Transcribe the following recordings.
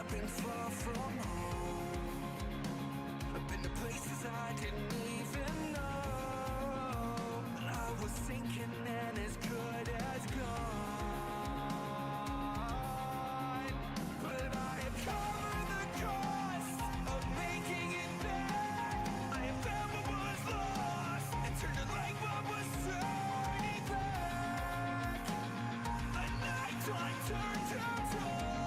I've been far from home. I've been to places I didn't even know. I was sinking and as good as gone. But I have covered the cost of making it back. I have found what was lost and turned it like what was turning back. A nighttime turned to dawn.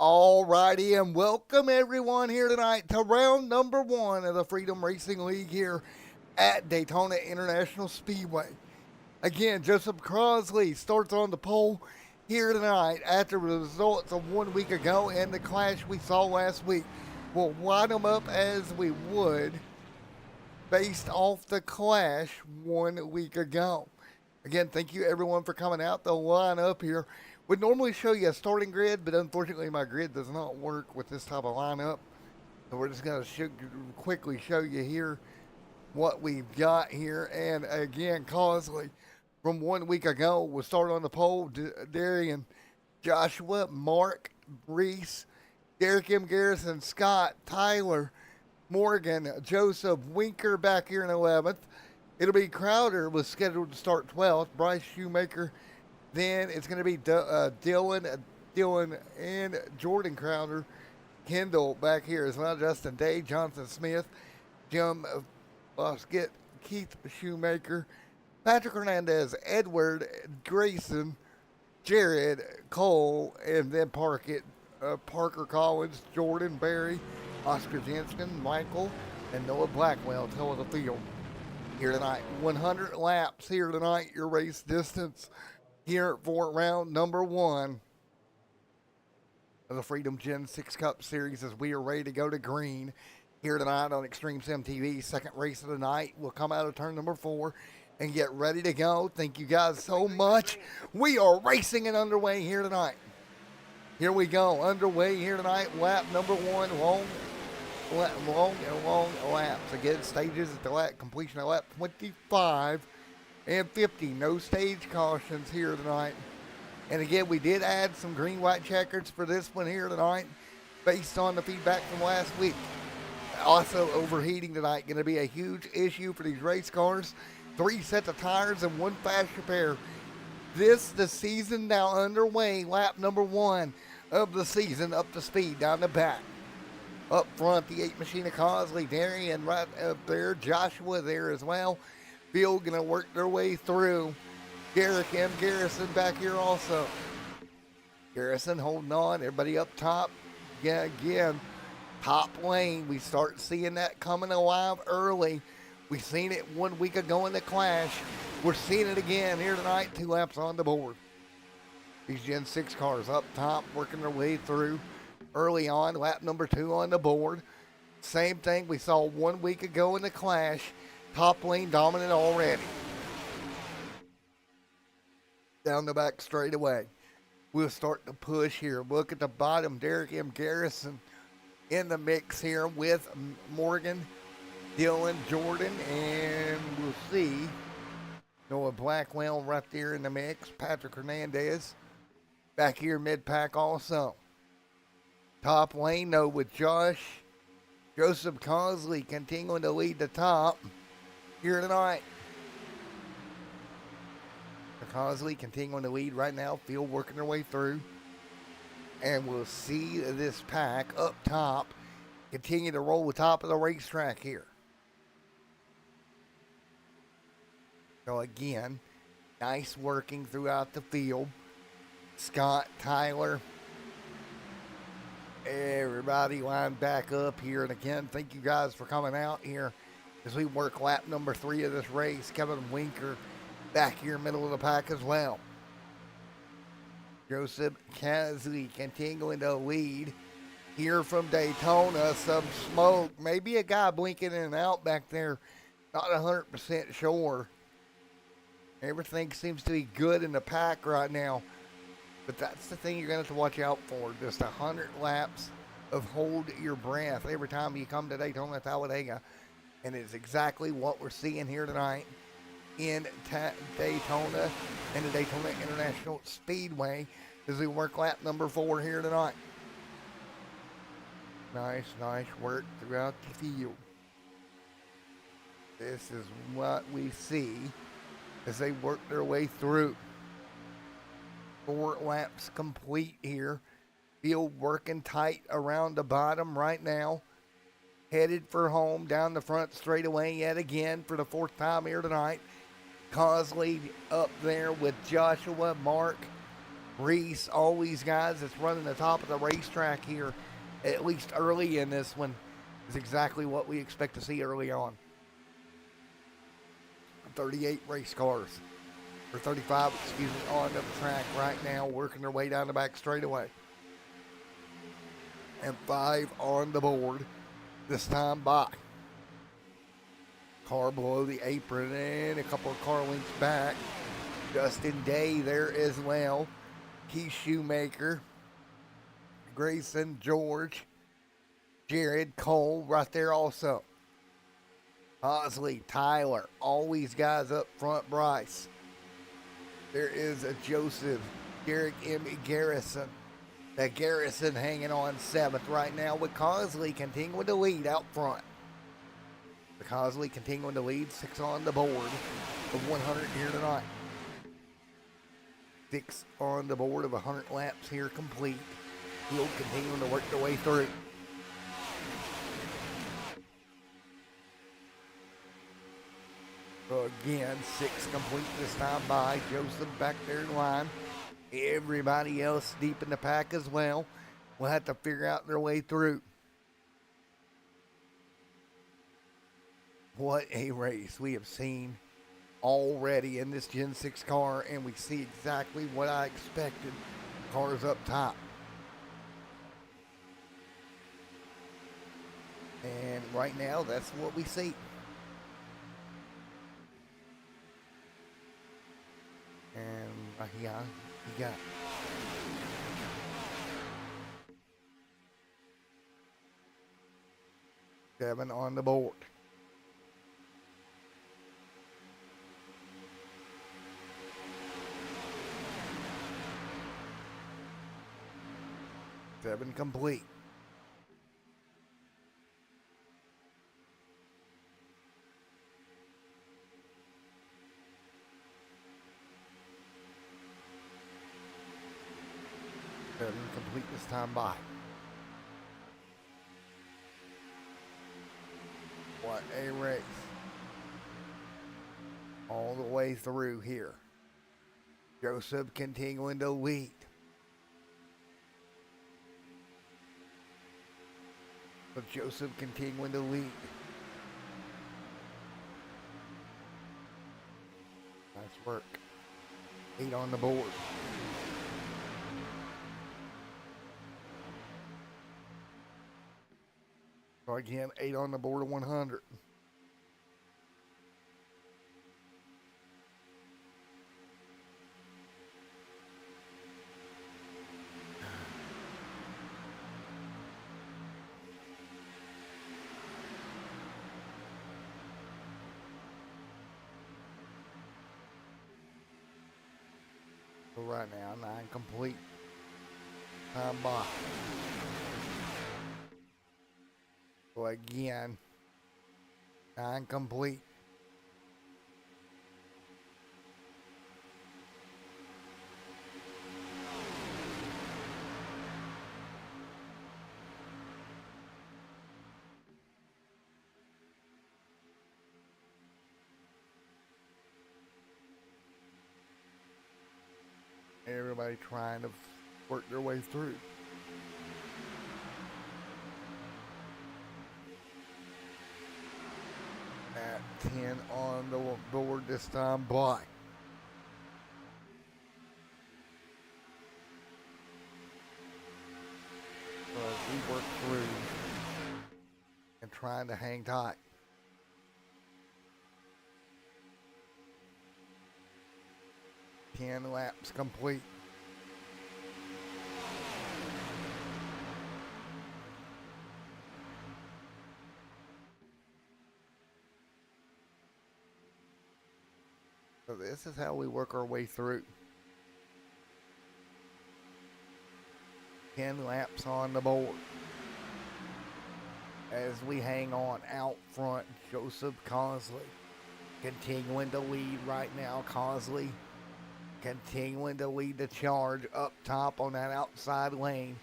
Alrighty, and welcome everyone here tonight to round number one of the Freedom Racing League here at Daytona International Speedway. Again, Joseph Crosley starts on the pole here tonight after the results of 1 week ago and the clash we saw last week. We'll line them up as we would based off the clash 1 week ago. Again, thank you everyone for coming out. The line up here would normally show you a starting grid, but unfortunately my grid does not work with this type of lineup. So we're just going to quickly show you here what we've got here. And again, Crosley from 1 week ago will start on the pole. Darian, Joshua, Mark, Reese, Derek M. Garrison, Scott, Tyler, Morgan, Joseph, Winker back here in 11th. It'll be Crowder was scheduled to start 12th. Bryce Shoemaker. Then it's going to be Dylan, and Jordan Crowder. Kendall back here as well. Justin Day, Johnson Smith, Jim Boskett, Keith Shoemaker, Patrick Hernandez, Edward Grayson, Jared Cole, and then Parker Collins, Jordan Berry, Oscar Jensen, Michael, and Noah Blackwell tail of the field here tonight. 100 laps here tonight, your race distance here for round number one of the Freedom Gen6 Cup Series as we are ready to go to green here tonight on Extreme Sim TV. Second race of the night. We'll come out of turn number 4 and get ready to go. Thank you guys so much. We are racing and underway here tonight. Here we go. Underway here tonight. Lap number 1. Long laps. Again, stages at the lap completion of lap 25 and 50. No stage cautions here tonight. And again, we did add some green-white checkers for this one here tonight based on the feedback from last week. Also, overheating tonight going to be a huge issue for these race cars. 3 sets of tires and 1 fast repair. The season now underway. Lap number 1 of the season, up to speed down the back. Up front, the 8 machine of Crosley, Darian right up there, Joshua there as well. Field going to work their way through. Derek M. Garrison back here also. Garrison holding on. Everybody up top. Yeah, again, top lane. We start seeing that coming alive early. We seen it 1 week ago in the clash. We're seeing it again here tonight. 2 laps on the board. These Gen 6 cars up top working their way through early on. Lap number 2 on the board. Same thing we saw 1 week ago in the clash. Top lane dominant already. Down the back straight away. We'll start to push here. Look at the bottom. Derek M. Garrison in the mix here with Morgan, Dylan, Jordan, and we'll see Noah Blackwell right there in the mix. Patrick Hernandez back here mid-pack also. Top lane though with Joseph Crosley continuing to lead the top here tonight. Crosley continuing to lead right now. Field working their way through. And we'll see this pack up top continue to roll the top of the racetrack here. So again, nice working throughout the field. Scott, Tyler, everybody lined back up here. And again, thank you guys for coming out here as we work lap number 3 of this race. Kevin Winker back here middle of the pack as well. Joseph Crosley continuing to lead here from Daytona. Some smoke. Maybe a guy blinking in and out back there. Not 100% sure. Everything seems to be good in the pack right now. But that's the thing you're going to have to watch out for. Just 100 laps of hold your breath every time you come to Daytona, Talladega. And it's exactly what we're seeing here tonight in Daytona and the Daytona International Speedway as we work lap number 4 here tonight. Nice work throughout the field. This is what we see as they work their way through. 4 laps complete here. Field working tight around the bottom right now. Headed for home down the front straightaway yet again for the 4th time here tonight. Crosley up there with Joshua, Mark, Reese, all these guys that's running the top of the racetrack here, at least early in this one, is exactly what we expect to see early on. 38 race cars, or 35, excuse me, on the track right now, working their way down the back straightaway. And 5 on the board this time by. Car below the apron and a couple of car lengths back. Justin Day there as well. Keith Shoemaker, Grayson, George, Jared, Cole right there also. Hosley, Tyler, all these guys up front. Bryce. There is a Joseph, Derek M. Garrison. That Garrison hanging on 7th right now with Cosley continuing to lead out front. The Cosley continuing to lead, 6 on the board of 100 here tonight. 6 on the board of 100 laps here complete. Field continuing to work their way through. So again, 6 complete this time by Joseph back there in line. Everybody else deep in the pack as well. We'll have to figure out their way through. What a race we have seen already in this Gen 6 car, and we see exactly what I expected. Cars up top. And right now, that's what we see. And yeah, you got 7 on the board. Seven complete. Seven complete this time by. What a race. All the way through here. Joseph continuing to lead. But Joseph continuing to lead. Nice work. 8 on the board. So again, 8 on the board of 100. So right now, 9 complete. Time by. So again, 9 complete. Everybody trying to work their way through. At 10 on the board this time, Black. So as we work through and trying to hang tight. Ten laps complete. So this is how we work our way through. 10 laps on the board. As we hang on out front, Joseph Cosley continuing to lead right now. Cosley continuing to lead the charge up top on that outside lane.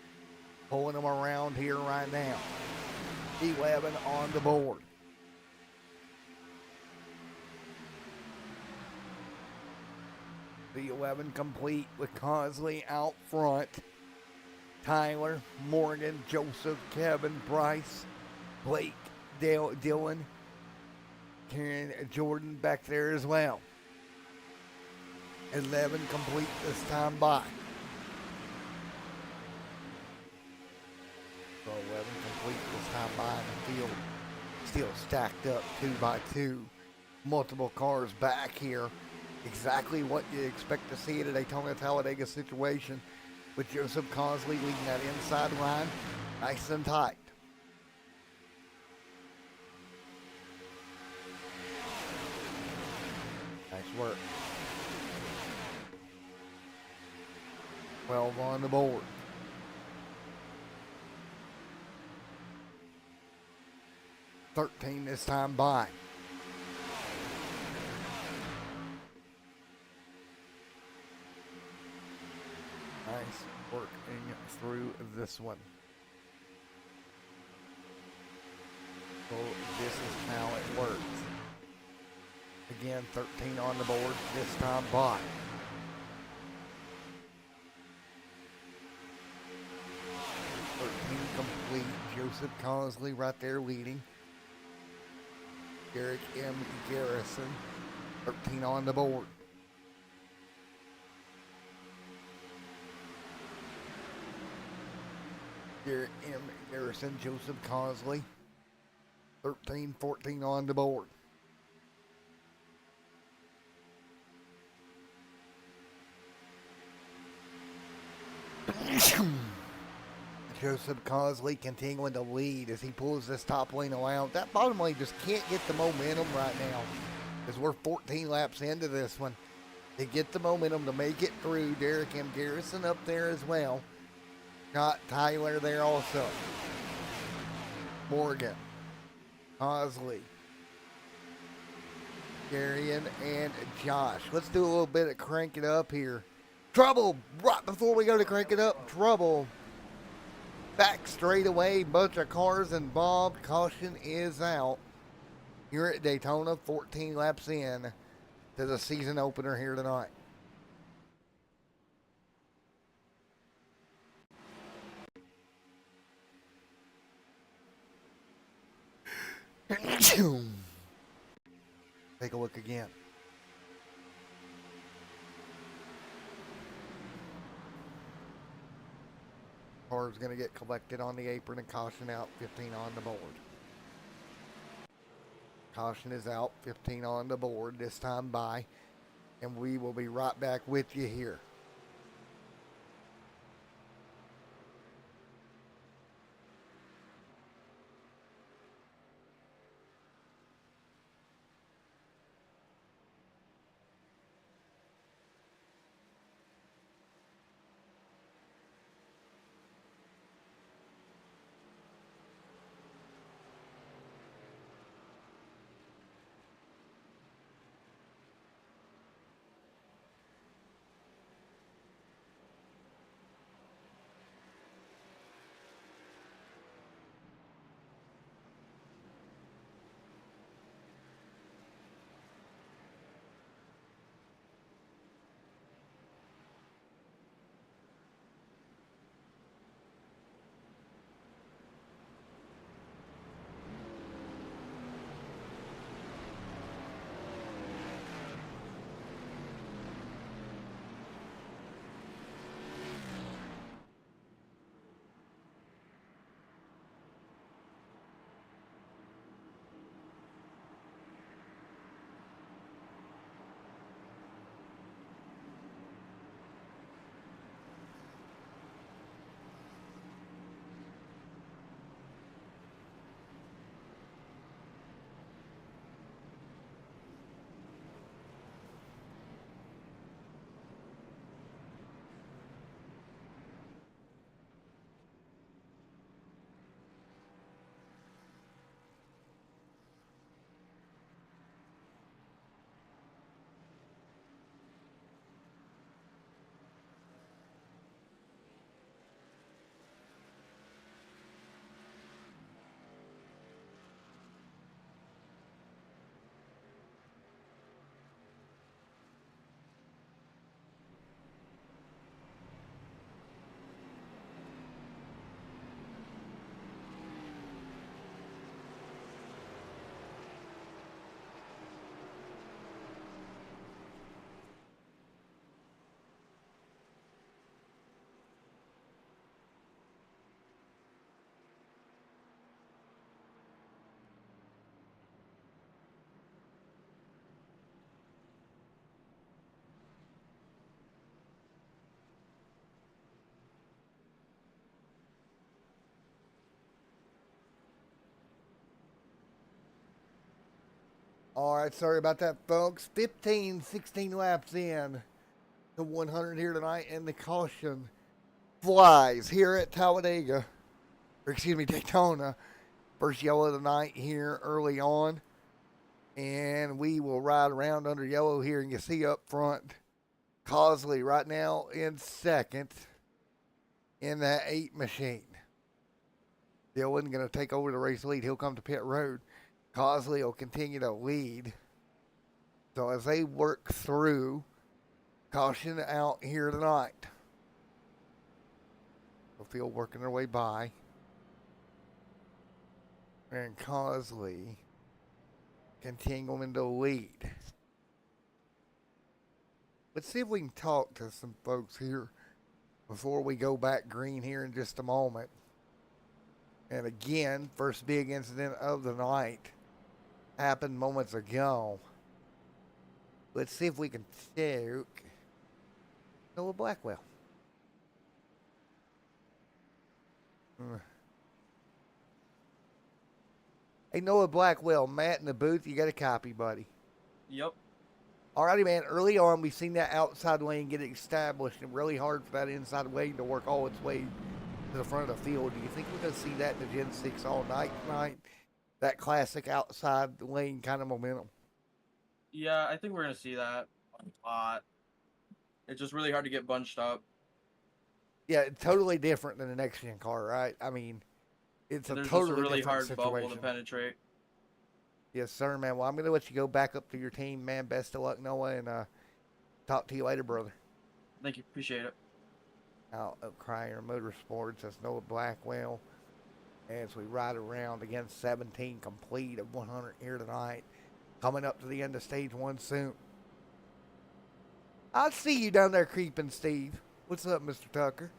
Pulling them around here right now. 11 on the board. The 11 complete with Cosley out front. Tyler, Morgan, Joseph, Kevin, Bryce, Blake, Dylan, Karen, Jordan back there as well. 11 complete this time by. So 11 complete this time by in the field. Still stacked up 2 by 2. Multiple cars back here. Exactly what you expect to see in a Daytona Talladega situation, with Joseph Cosley leading that inside line nice and tight. Nice work. 12 on the board. $13 this time by. Nice working through this one. So this is how it works. Again, 13 on the board this time by. Complete. Joseph Cosley right there leading. Derek M. Garrison, 13 on the board. Derek M. Garrison, Joseph Cosley, 13, 14 on the board. Joseph Cosley continuing to lead as he pulls this top lane around. That bottom lane just can't get the momentum right now, as we're 14 laps into this one. They get the momentum to make it through. Derek M. Garrison up there as well. Got Tyler there also. Morgan, Cosley, Darian, and Josh. Let's do a little bit of crank it up here. Trouble, right before we go to crank it up, trouble. Back straight away, bunch of cars involved. Caution is out. Here at Daytona, 14 laps in to the season opener here tonight. Take a look again. Car's going to get collected on the apron and caution out, 15 on the board. Caution is out, 15 on the board this time by, and we will be right back with you here. All right, sorry about that, folks. 15, 16 laps in to 100 here tonight, and the caution flies here at Talladega, or excuse me, Daytona. First yellow of the night here early on, and we will ride around under yellow here, and you see up front Cosley right now in second in that 8 machine. Dylan going to take over the race lead. He'll come to pit road. Cosley will continue to lead. So as they work through, caution out here tonight. The field working their way by. And Cosley continuing to lead. Let's see if we can talk to some folks here before we go back green here in just a moment. And again, first big incident of the night happened moments ago. Let's see if we can take Noah Blackwell. Hey, Noah Blackwell, Matt in the booth, you got a copy, buddy. Yep. Alrighty, man. Early on, we've seen that outside lane get established, and really hard for that inside lane to work all its way to the front of the field. Do you think we're going to see that in the Gen 6 all night tonight? That classic outside lane kind of momentum. Yeah, I think we're going to see that a lot. It's just really hard to get bunched up. Yeah, it's totally different than the next gen car, right? I mean, it's And a there's totally just a really different hard bubble situation. to penetrate. Yes, sir, man. Well, I'm going to let you go back up to your team, man. Best of luck, Noah, and talk to you later, brother. Thank you. Appreciate it. Out of Crier Motorsports, that's Noah Blackwell. As we ride around again, 17 complete of 100 here tonight. Coming up to the end of stage 1 soon. I see you down there creeping, Steve. What's up, Mr. Tucker?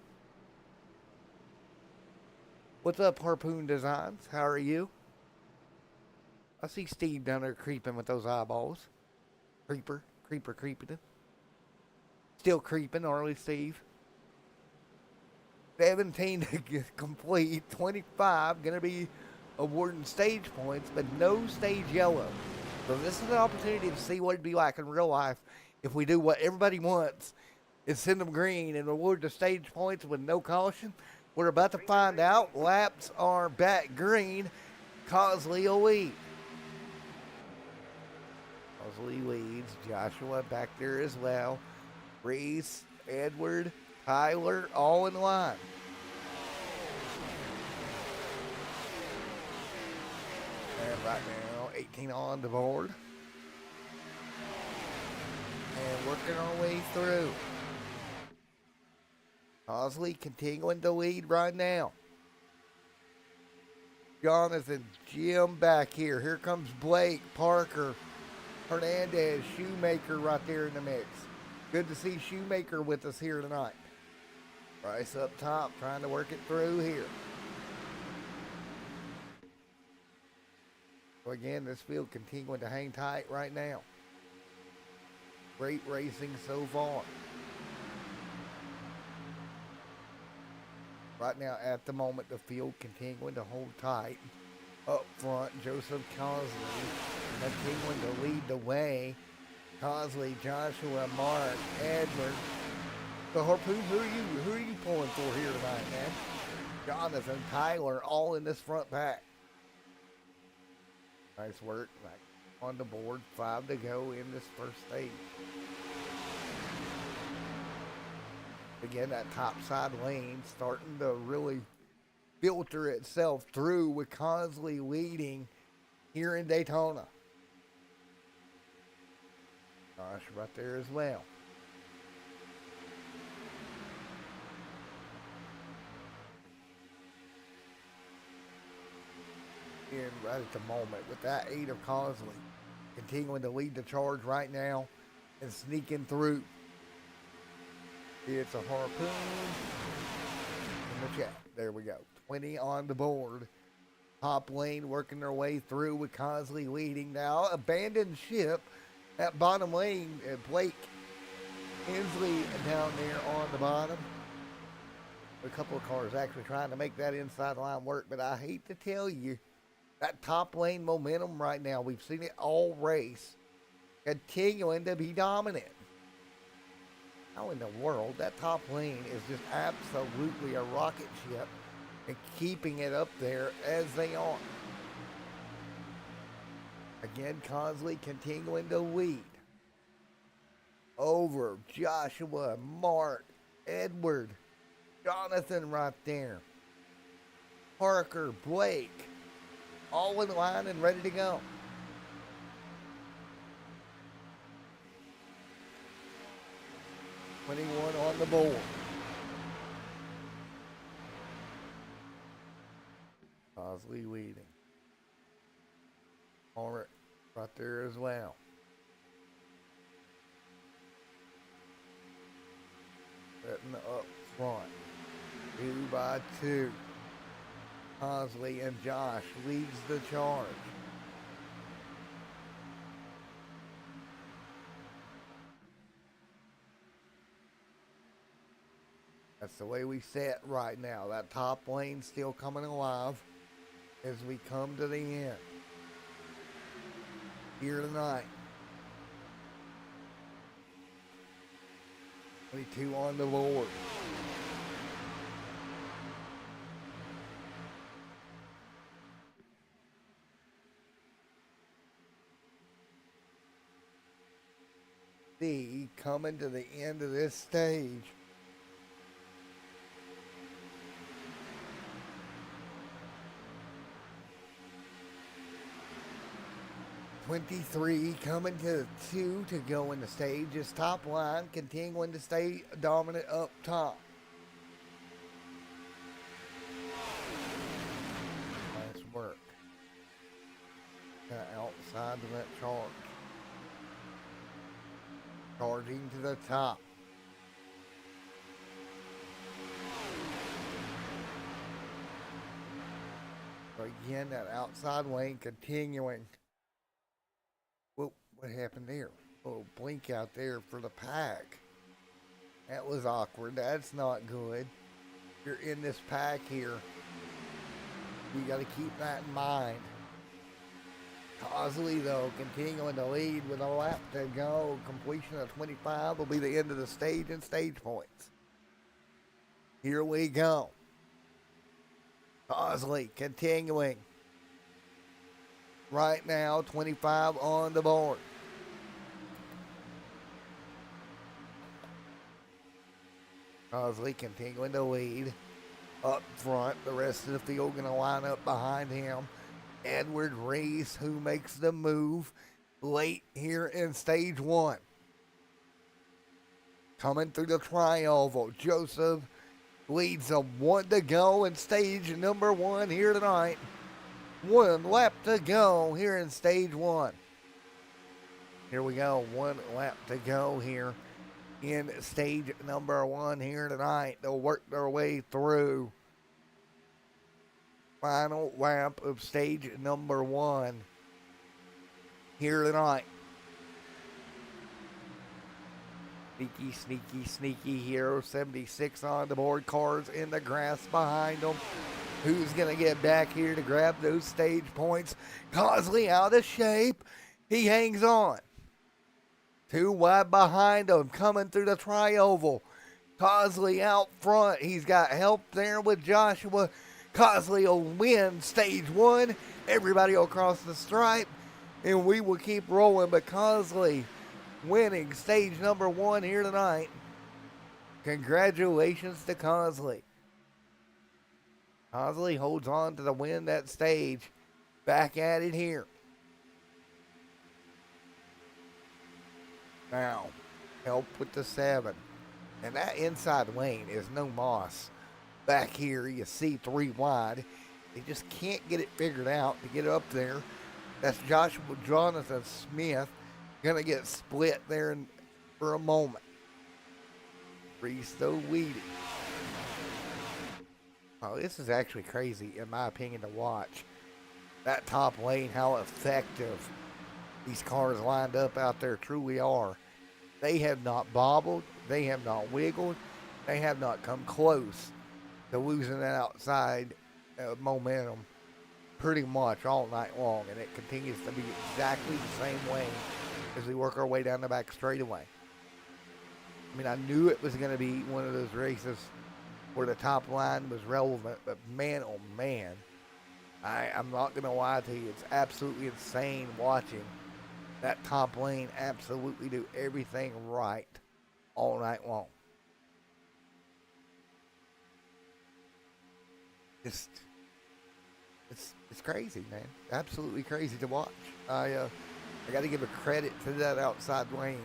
What's up, Harpoon Designs? How are you? I see Steve down there creeping with those eyeballs. Creeper, creeping. Still creeping, aren't we, Steve? 17 to complete, 25 going to be awarding stage points, but no stage yellow. So this is an opportunity to see what it'd be like in real life if we do what everybody wants and send them green and award the stage points with no caution. We're about to find out. Laps are back green. Cosley will lead. Cosley leads. Joshua back there as well. Reese, Edward, Tyler, all in line. And right now, 18 on the board. And working our way through. Cosley continuing to lead right now. Jonathan, Jim back here. Here comes Blake, Parker, Hernandez, Shoemaker right there in the mix. Good to see Shoemaker with us here tonight. Bryce up top, trying to work it through here. So again, this field continuing to hang tight right now. Great racing so far. Right now, at the moment, the field continuing to hold tight. Up front, Joseph Cosley continuing to lead the way. Cosley, Joshua, Mark, Edward. The Harpoon, who are you pulling for here tonight, man? Jonathan, Tyler, all in this front pack. Nice work. Back on the board, 5 to go in this first stage. Again, that top side lane starting to really filter itself through with Cosley leading here in Daytona. Josh right there as well. And right at the moment with that 8 of Cosley continuing to lead the charge right now and sneaking through. It's a Harpoon in the chat. There we go. 20 on the board. Top lane working their way through with Cosley leading now. Abandoned ship at bottom lane. Blake Hensley down there on the bottom. A couple of cars actually trying to make that inside line work, but I hate to tell you, That top lane momentum right now, we've seen it all race, continuing to be dominant. How in the world? That top lane is just absolutely a rocket ship and keeping it up there as they are. Again, Consley continuing to lead over Joshua, Mark, Edward, Jonathan right there, Parker, Blake, all in line and ready to go. '21 on the board. Consley leading. Mark right there as well. Setting up front. 2 by 2. Consley and Josh leads the charge. That's the way we set right now. That top lane still coming alive as we come to the end here tonight. 22 on the board. Coming to the end of this stage. '23 coming to 2 to go in the stage. His top line continuing to stay dominant up top. Nice work. Outside of that charge. Charging to the top. So again, that outside lane continuing. Whoa, what happened there? Oh, blink out there for the pack. That was awkward. That's not good. You're in this pack here. You got to keep that in mind. Consley, though, continuing to lead with a lap to go. Completion of 25 will be the end of the stage and stage points. Here we go. Consley continuing. Right now, 25 on the board. Consley continuing to lead up front. The rest of the field going to line up behind him. Edward Reese, who makes the move late here in stage 1. Coming through the tri-oval. Joseph leads a 1 to go in stage number 1 here tonight. 1 lap to go here in stage 1. Here we go. 1 lap to go here in stage number 1 here tonight. They'll work their way through. Final lap of stage number 1 here tonight. Sneaky, sneaky, sneaky hero. 76 on the board. Cars in the grass behind them. Who's going to get back here to grab those stage points? Consley out of shape. He hangs on. 2 wide behind him. Coming through the tri-oval. Consley out front. He's got help there with Joshua. Consley will win stage 1. Everybody will cross the stripe. And we will keep rolling. But Consley winning stage number 1 here tonight. Congratulations to Consley. Consley holds on to the win that stage. Back at it here. Now, help with the 7. And that inside lane is no moss. Back here, you see 3 wide. They just can't get it figured out to get up there. That's Joshua Jonathan Smith. Gonna get split there for a moment. Reese though leading. Oh, this is actually crazy, in my opinion, to watch. That top lane, how effective these cars lined up out there truly are. They have not bobbled. They have not wiggled. They have not come close to losing that outside momentum pretty much all night long, and it continues to be exactly the same way as we work our way down the back straightaway. I mean, I knew it was going to be one of those races where the top line was relevant, but man, oh man, I'm not going to lie to you. It's absolutely insane watching that top lane absolutely do everything right all night long. Just, it's crazy, man. Absolutely crazy to watch. I got to give a credit to that outside lane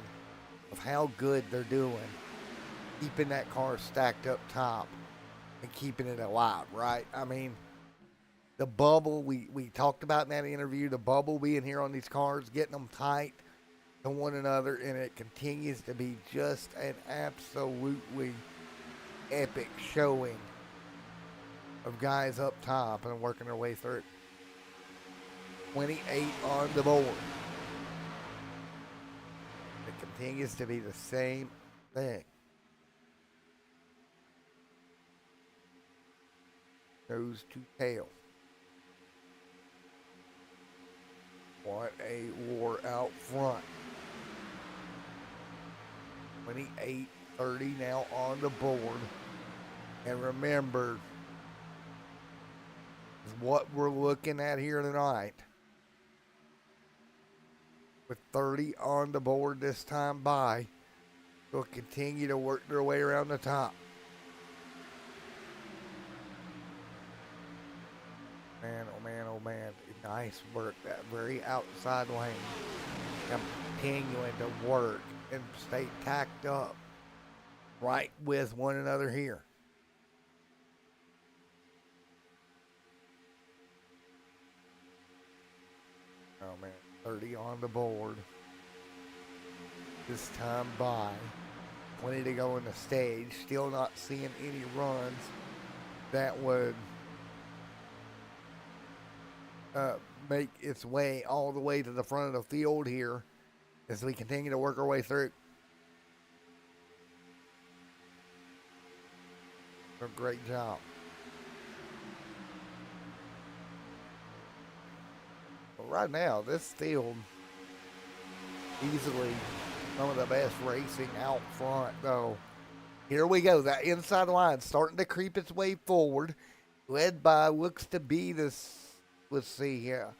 of how good they're doing, keeping that car stacked up top and keeping it alive, right? I mean, the bubble we talked about in that interview, the bubble being here on these cars, getting them tight to one another, and it continues to be just an absolutely epic showing of guys up top and working their way through. 28 on the board. It continues to be the same thing. Nose to tail. What a war out front. 28-30 now on the board. And remember, what we're looking at here tonight. With 30 on the board this time by, will continue to work their way around the top. Man, oh man, oh man. Nice work. That very outside lane. Continuing to work and stay tacked up right with one another here. Oh man, 30 on the board. This time by. 20 to go in the stage. Still not seeing any runs that would make its way all the way to the front of the field here as we continue to work our way through. A great job. Well, right now, this field easily some of the best racing out front, though. Here we go. That inside line starting to creep its way forward, led by looks to be this. Let's see here.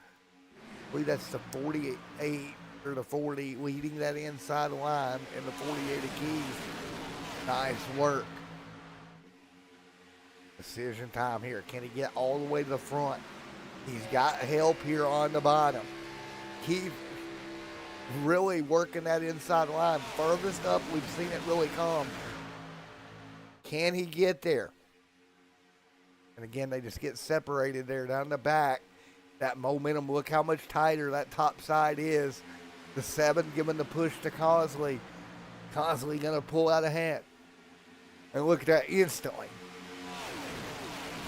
I believe that's the 48 or the 40 leading that inside line in the 48 of keys. Nice work. Decision time here. Can he get all the way to the front? He's got help here on the bottom. Keep really working that inside line. Furthest up we've seen it really come. Can he get there? And again, they just get separated there down the back. That momentum, look how much tighter that top side is. The 7 giving the push to Cosley. Cosley going to pull out ahead. And look at that instantly.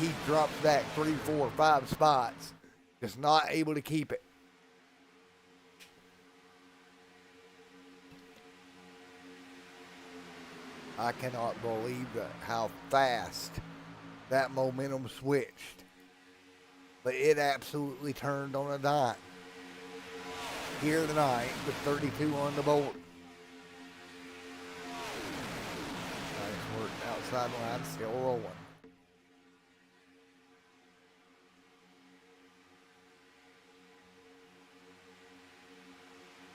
He drops back 3, 4, 5 spots. Just not able to keep it. I cannot believe how fast that momentum switched. But it absolutely turned on a dime here tonight with 32 on the board. Nice work outside line, still rolling.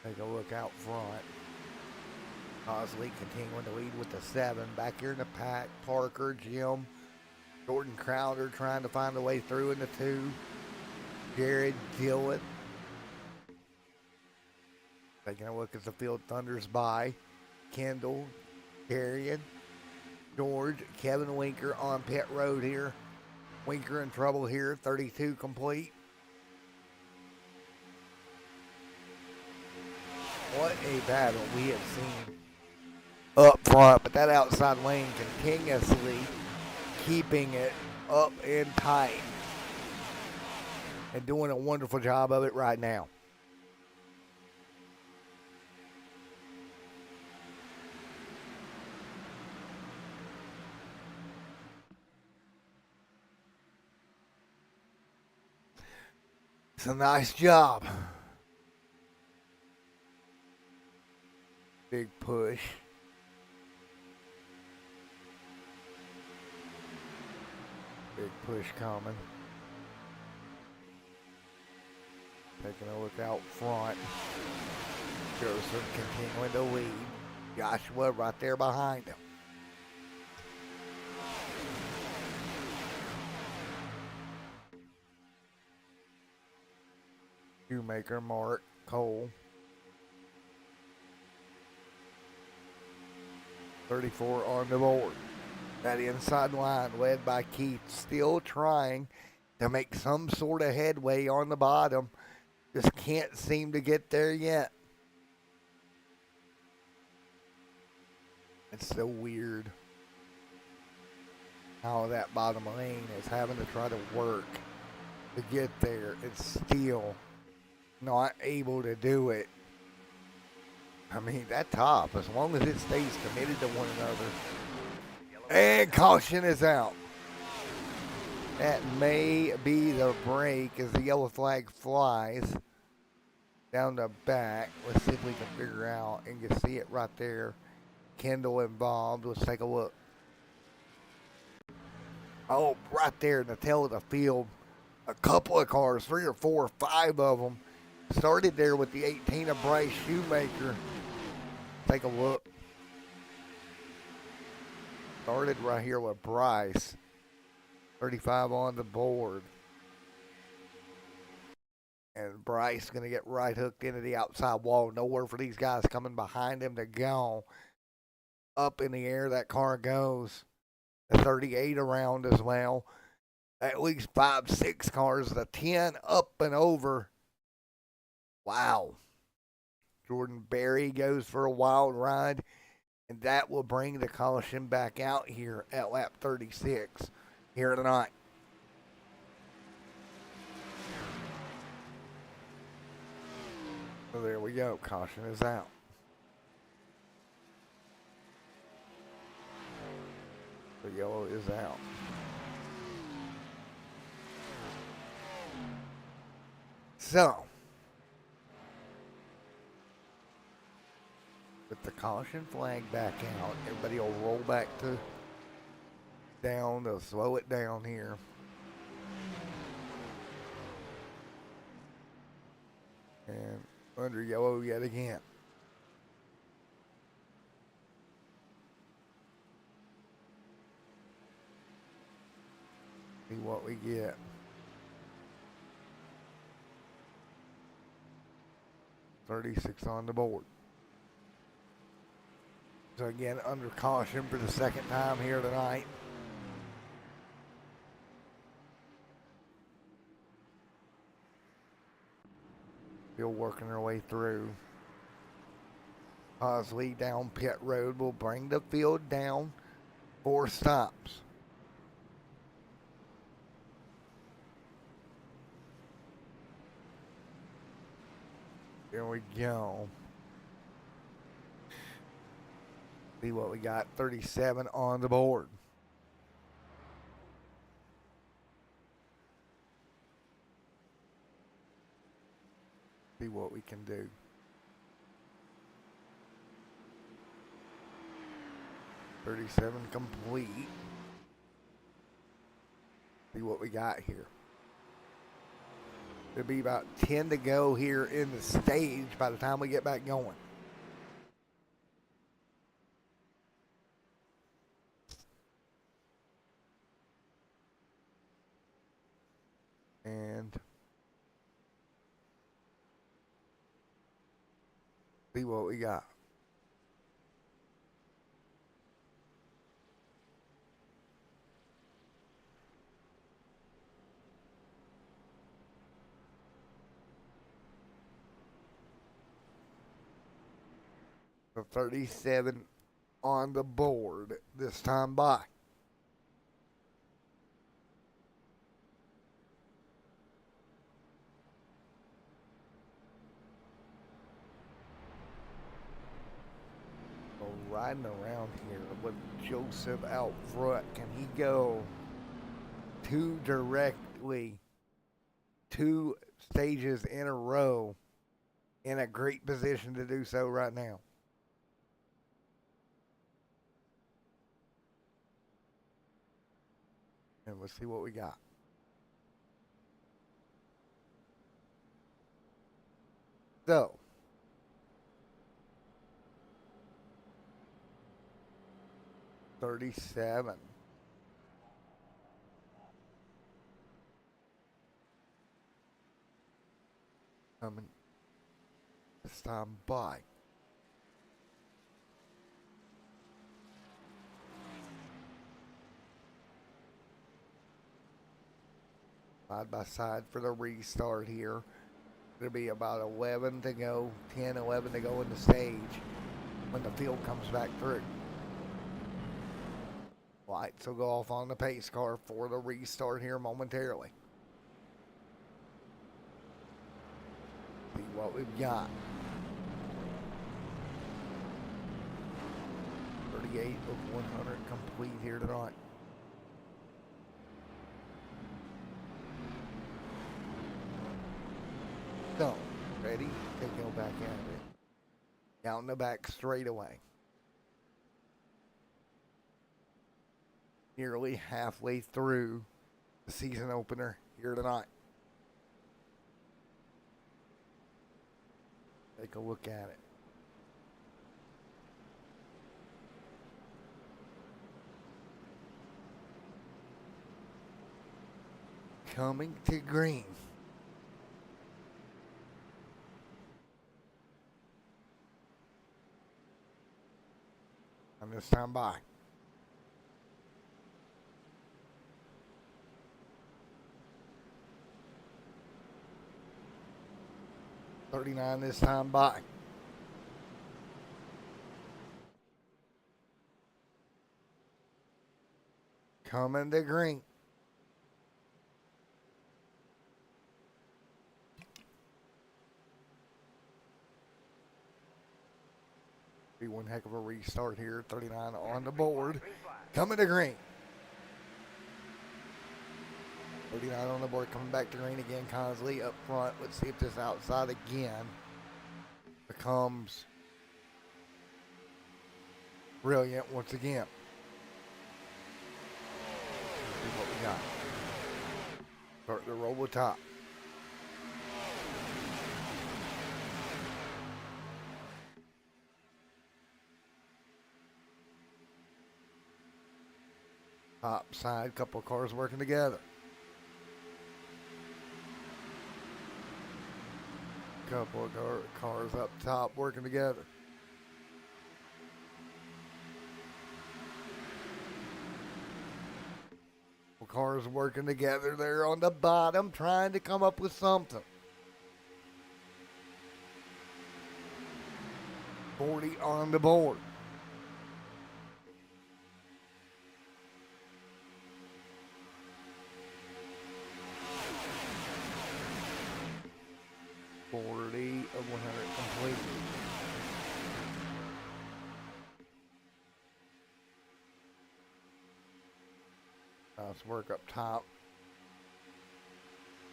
Take a look out front. Cosley continuing to lead with the 7. Back here in the pack, Parker, Jim, Jordan Crowder trying to find a way through in the 2. Jared Dillon. Taking a look as the field thunders by. Kendall, Carrion, George, Kevin Winker on pit road here. Winker in trouble here, 32 complete. What a battle we have seen up front, but that outside lane continuously keeping it up and tight and doing a wonderful job of it right now. It's a nice job. Big push. Big push coming. Taking a look out front. Joseph continuing to lead. Joshua right there behind him. Shoemaker, Mark, Cole. 34 on the board. That inside line led by Keith, still trying to make some sort of headway on the bottom. Just can't seem to get there yet. It's so weird how that bottom lane is having to try to work to get there. It's still not able to do it. I mean, that top, as long as it stays committed to one another. And caution is out. That may be the break as the yellow flag flies down the back. Let's see if we can figure out and can see it right there. Kendall involved. Let's take a look. Oh, right there in the tail of the field. A couple of cars, 3 or 4 or 5 of them. Started there with the 18 of Bryce Shoemaker. Take a look. Started right here with Bryce. 35 on the board. And Bryce going to get right hooked into the outside wall. Nowhere for these guys coming behind him to go. Up in the air that car goes. The 38 around as well. At least 5, 6 cars. The 10 up and over. Wow. Jordan Berry goes for a wild ride. And that will bring the caution back out here at lap 36 here tonight. So there we go. Caution is out. The yellow is out. So, with the caution flag back out, everybody will roll back to down. They'll slow it down here. And under yellow yet again. See what we get. .36 on the board. So again, under caution for the second time here tonight. Still working their way through. Bosley down pit road will bring the field down 4 stops. Here we go. See what we got. 37 on the board. See what we can do. .37 complete. See what we got here. It'll be about 10 to go here in the stage by the time we get back going. And see what we got. The 37 on the board this time by. So riding around here with Joseph out front, can he go too directly, too stages in a row in a great position to do so right now. And let's see what we got. So, $37. Coming this time by. Side by side for the restart here. It'll be about 11 to go, 10, 11 to go in the stage when the field comes back through. Lights will go off on the pace car for the restart here momentarily. See what we've got. 38 of 100 complete here tonight. So, ready to go back at it. Down the back straightaway. Nearly halfway through the season opener here tonight. Take a look at it. Coming to green. And this time by. $39 this time by. Coming to green. Be one heck of a restart here. 39 on the board. Coming to green. 39 on the board. Coming back to green again. Consley up front. Let's see if this outside again becomes brilliant once again. Let's see what we got. Start the roll with top. Top side, couple of cars working together. Couple of cars up top working together. Cars working together there on the bottom, trying to come up with something. 40 on the board. $40 of 100 complete. Nice work up top.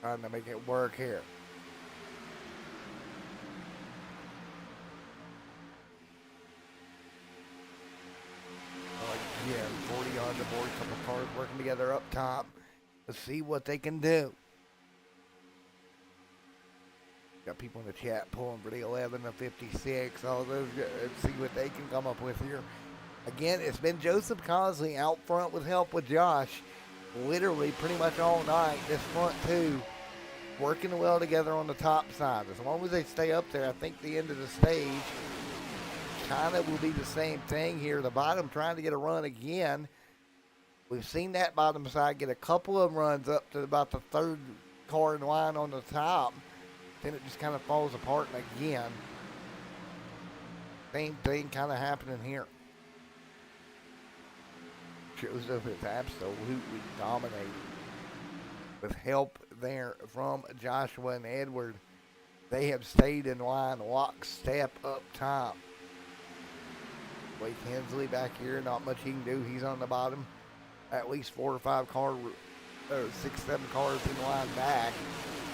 Trying to make it work here. Again, 40 on the board. Couple cars working together up top. Let's see what they can do. Got people in the chat pulling for the 11 to 56. All those. Let's see what they can come up with here. Again, it's been Joseph Consley out front with help with Josh. Literally pretty much all night. This front two working well together on the top side. As long as they stay up there, I think the end of the stage kind of will be the same thing here. The bottom trying to get a run again. We've seen that bottom side get a couple of runs up to about the third car in line on the top. Then it just kind of falls apart again. Same thing kind of happening here. Joseph is absolutely dominating. With help there from Joshua and Edward, they have stayed in line, lockstep up top. Blake Hensley back here, not much he can do. He's on the bottom. At least 4 or 5 cars, or 6, 7 cars in line back.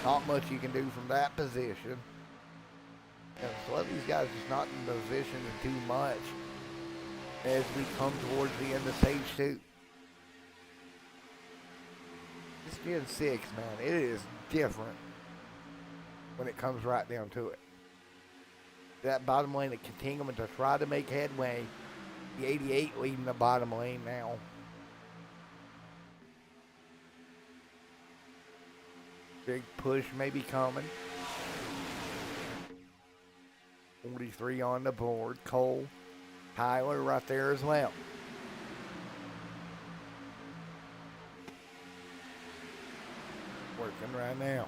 Not much you can do from that position. And so let these guys just not in position to do much as we come towards the end of stage 2. This Gen 6, man, it is different when it comes right down to it. That bottom lane, the continuing to try to make headway. The 88 leading the bottom lane now. Big push may be coming. 43 on the board. Cole, Tyler right there as well. Working right now.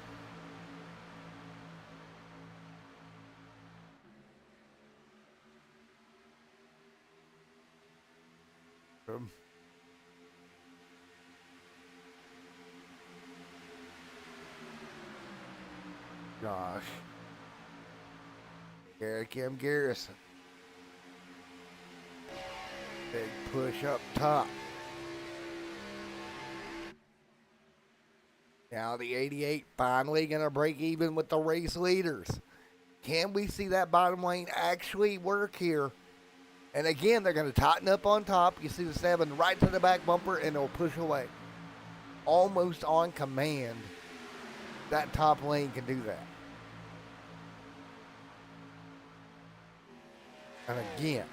Gosh. Eric M. Garrison. Big push up top. Now the 88 finally going to break even with the race leaders. Can we see that bottom lane actually work here? And again, they're going to tighten up on top. You see the 7 right to the back bumper, and they'll push away. Almost on command, that top lane can do that. And again,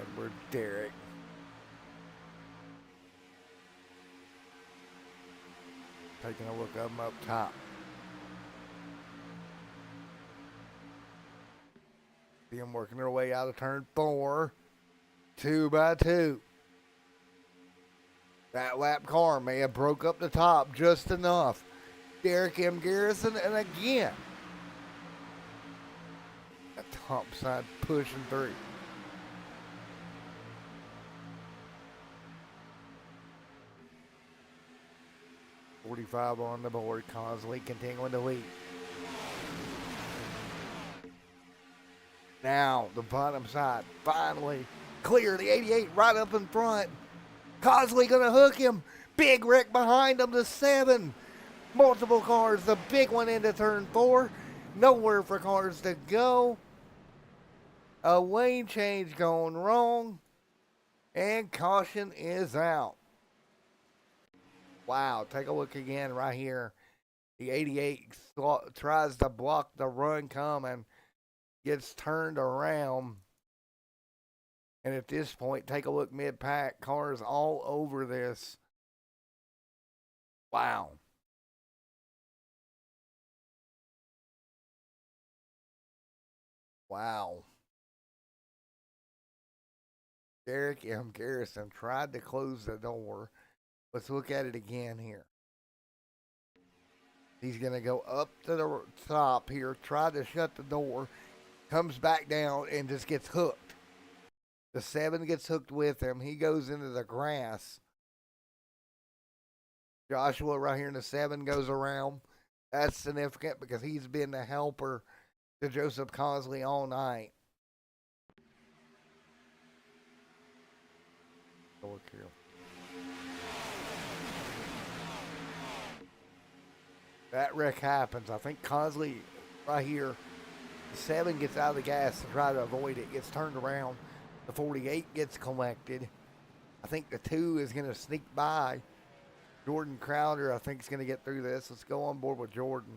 Edward Derrick. Taking a look at them up top. See them working their way out of turn 4. 2 by 2. That lap car may have broke up the top just enough. Derek M. Garrison, and again, that top side pushing through. .45 on the board. Consley continuing to lead. Now the bottom side finally clear. The 88 right up in front. Cosley gonna hook him. Big wreck behind him, the 7. Multiple cars, the big one into turn 4. Nowhere for cars to go. A lane change going wrong. And caution is out. Wow, take a look again right here. The 88 tries to block the run coming. Gets turned around. And at this point, take a look mid-pack. Cars all over this. Wow. Wow. Derek M. Garrison tried to close the door. Let's look at it again here. He's going to go up to the top here, try to shut the door. Comes back down and just gets hooked. The 7 gets hooked with him. He goes into the grass. Joshua right here in the 7 goes around. That's significant because he's been the helper to Joseph Cosley all night. Look here. That wreck happens. I think Cosley right here, the 7 gets out of the gas to try to avoid it. Gets turned around. The 48 gets collected. I think the 2 is going to sneak by. Jordan Crowder, I think, is going to get through this. Let's go on board with Jordan.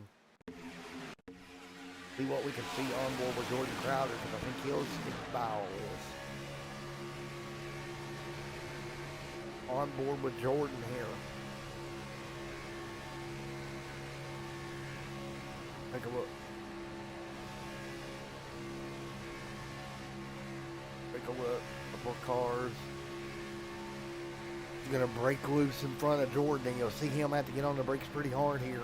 See what we can see on board with Jordan Crowder, because I think he'll sneak by all this. On board with Jordan here. Take a look. Take a look. Couple of cars. He's going to break loose in front of Jordan. You'll see him have to get on the brakes pretty hard here.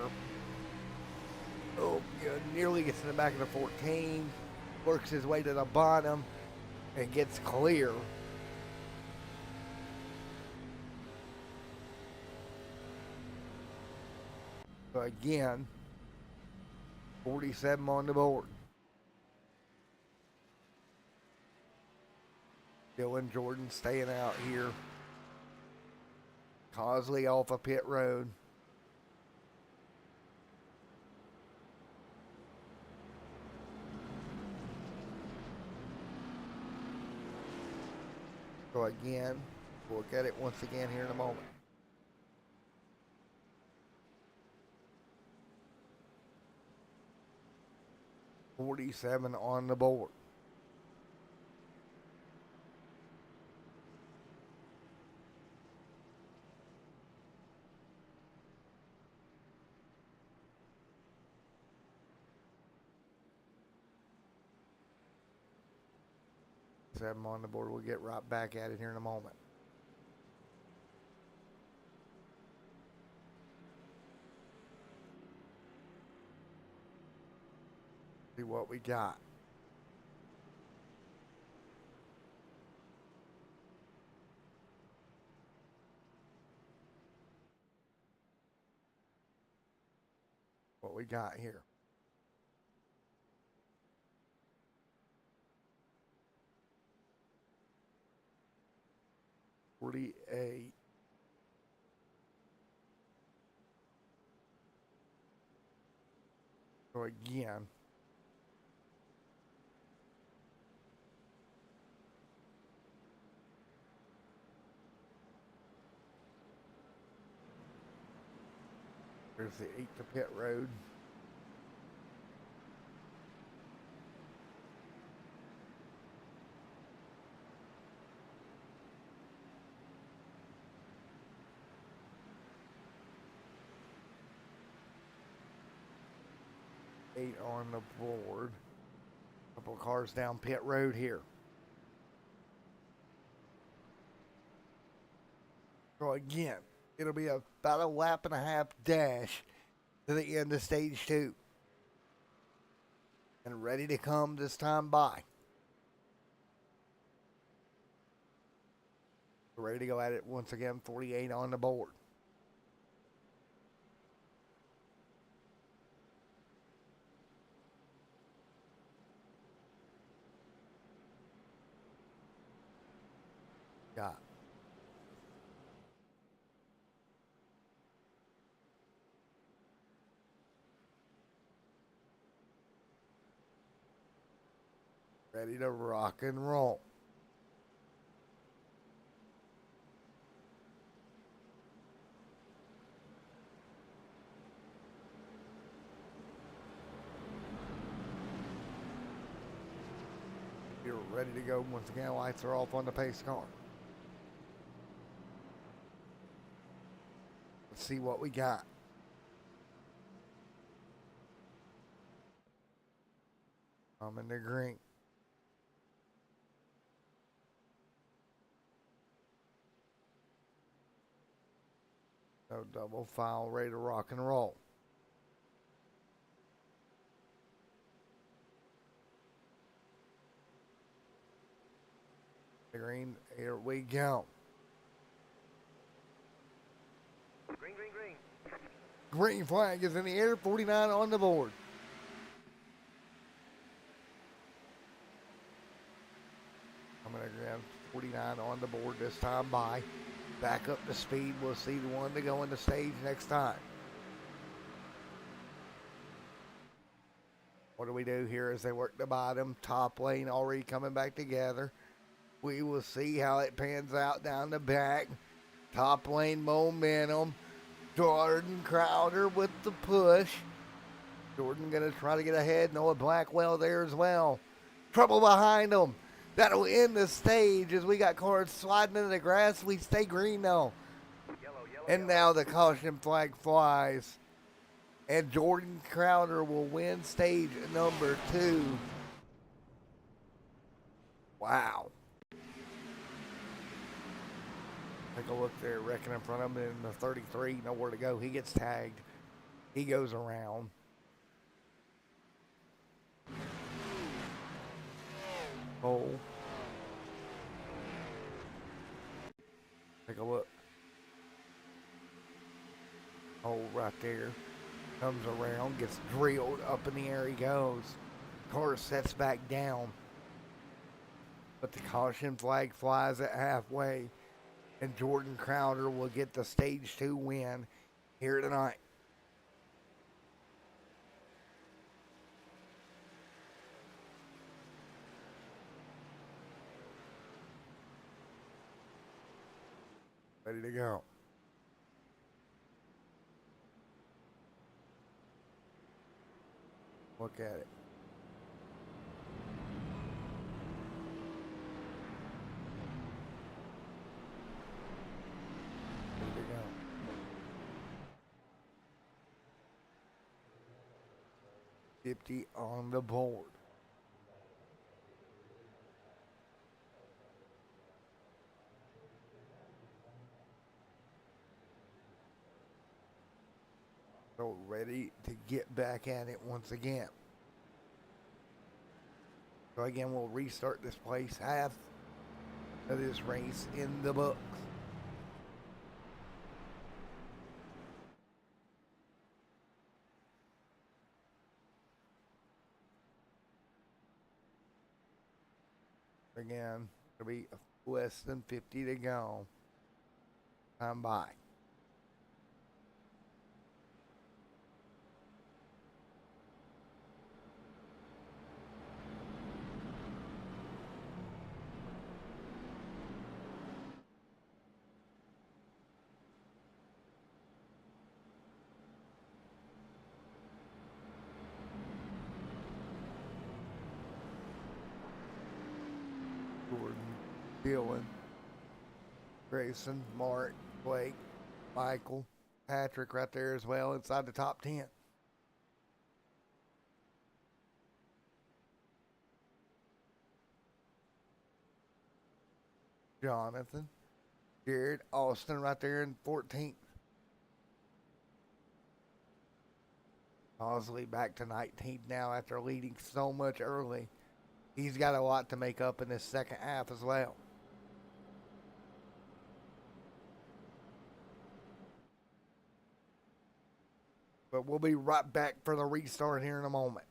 Oh, yeah, nearly gets in the back of the 14. Works his way to the bottom and gets clear. So again, 47 on the board. Dylan Jordan staying out here. Cosley off a pit road. So again, we'll look at it once again here in a moment. $47 on the board. $7 on the board. We'll get right back at it here in a moment. See what we got. What we got here. $48. So again, there's the 8 to pit road. Eight on the board. Couple cars down pit road here. So again, it'll be about a lap and a half dash to the end of stage 2. And ready to come this time by. Ready to go at it once again. 48 on the board. Got. Ready to rock and roll. You're ready to go once again. Lights are off on the pace car. Let's see what we got. I'm in the green. No double file, ready to rock and roll. The green, here we go. Green, green, green. Green flag is in the air, 49 on the board. I'm going to grab 49 on the board this time by. Back up to speed. We'll see the one to go in the stage next time. What do we do here as they work the bottom? Top lane already coming back together. We will see how it pans out down the back. Top lane momentum. Jordan Crowder with the push. Jordan going to try to get ahead. Noah Blackwell there as well. Trouble behind him. That'll end the stage as we got cars sliding into the grass. We stay green now. Yellow, yellow, And now the caution flag flies. And Jordan Crowder will win stage number 2. Wow. Take a look there, wrecking in front of him in the 33, nowhere to go. He gets tagged. He goes around. Oh. Take a look. Oh, right there. Comes around, gets drilled, up in the air he goes. Car sets back down. but the caution flag flies at halfway, and Jordan Crowder will get the stage 2 win here tonight. Ready to go. Look at it. Ready to go. $50 on the board. So ready to get back at it once again. So again, we'll restart this place. Half of this race in the books. Again, it'll be less than 50 to go. Time by. Jordan, Dylan, Grayson, Mark, Blake, Michael, Patrick right there as well inside the top 10. Jonathan, Jared, Austin right there in 14th. Bosley back to 19th now after leading so much early. He's got a lot to make up in this second half as well. But we'll be right back for the restart here in a moment.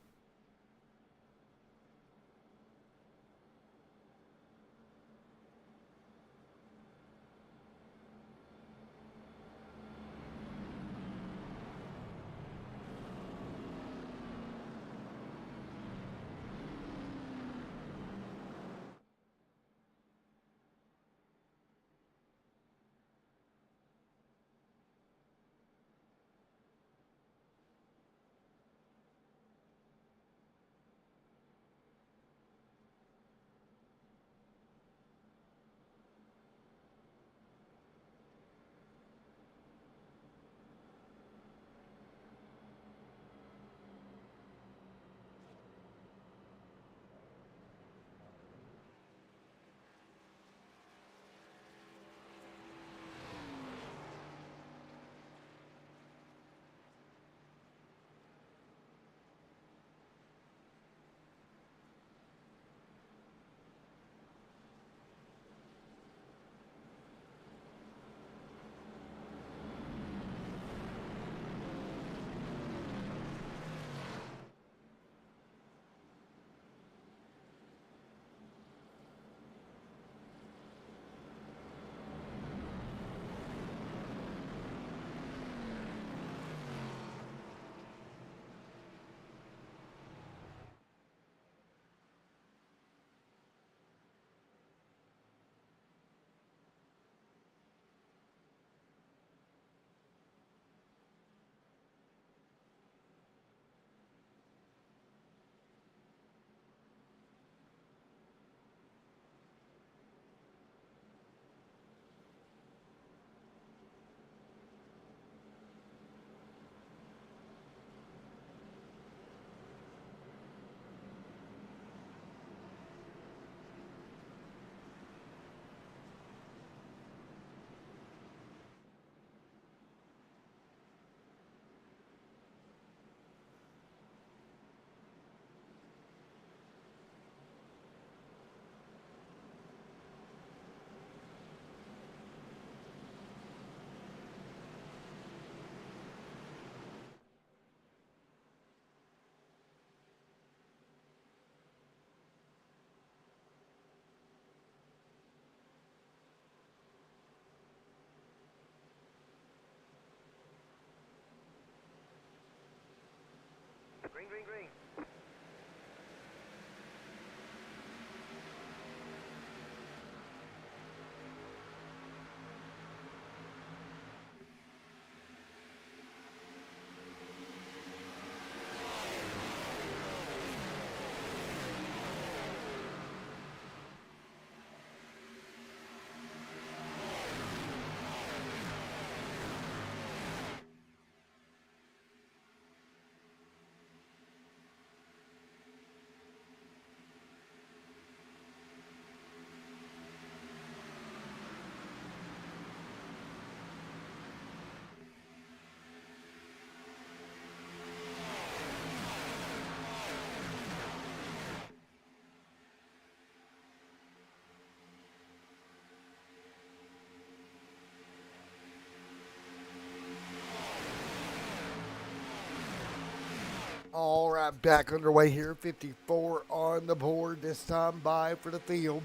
back underway here. 54 on the board. This time by for the field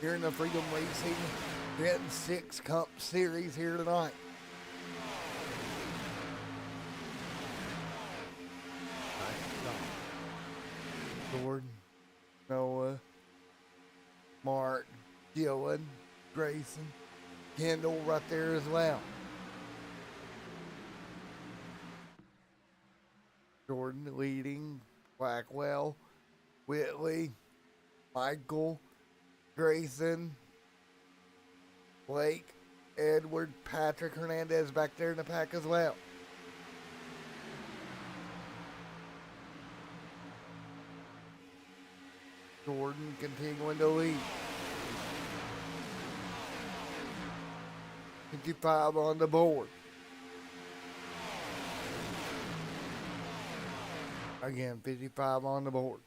here in the Freedom Racing Gen6 Cup Series here tonight. Jordan, Noah, Mark, Dylan, Grayson, Kendall right there as well. Jordan leading, Blackwell, Whitley, Michael, Grayson, Blake, Edward, Patrick Hernandez back there in the pack as well. Jordan continuing to lead. 55 on the board. Again, 55 on the board.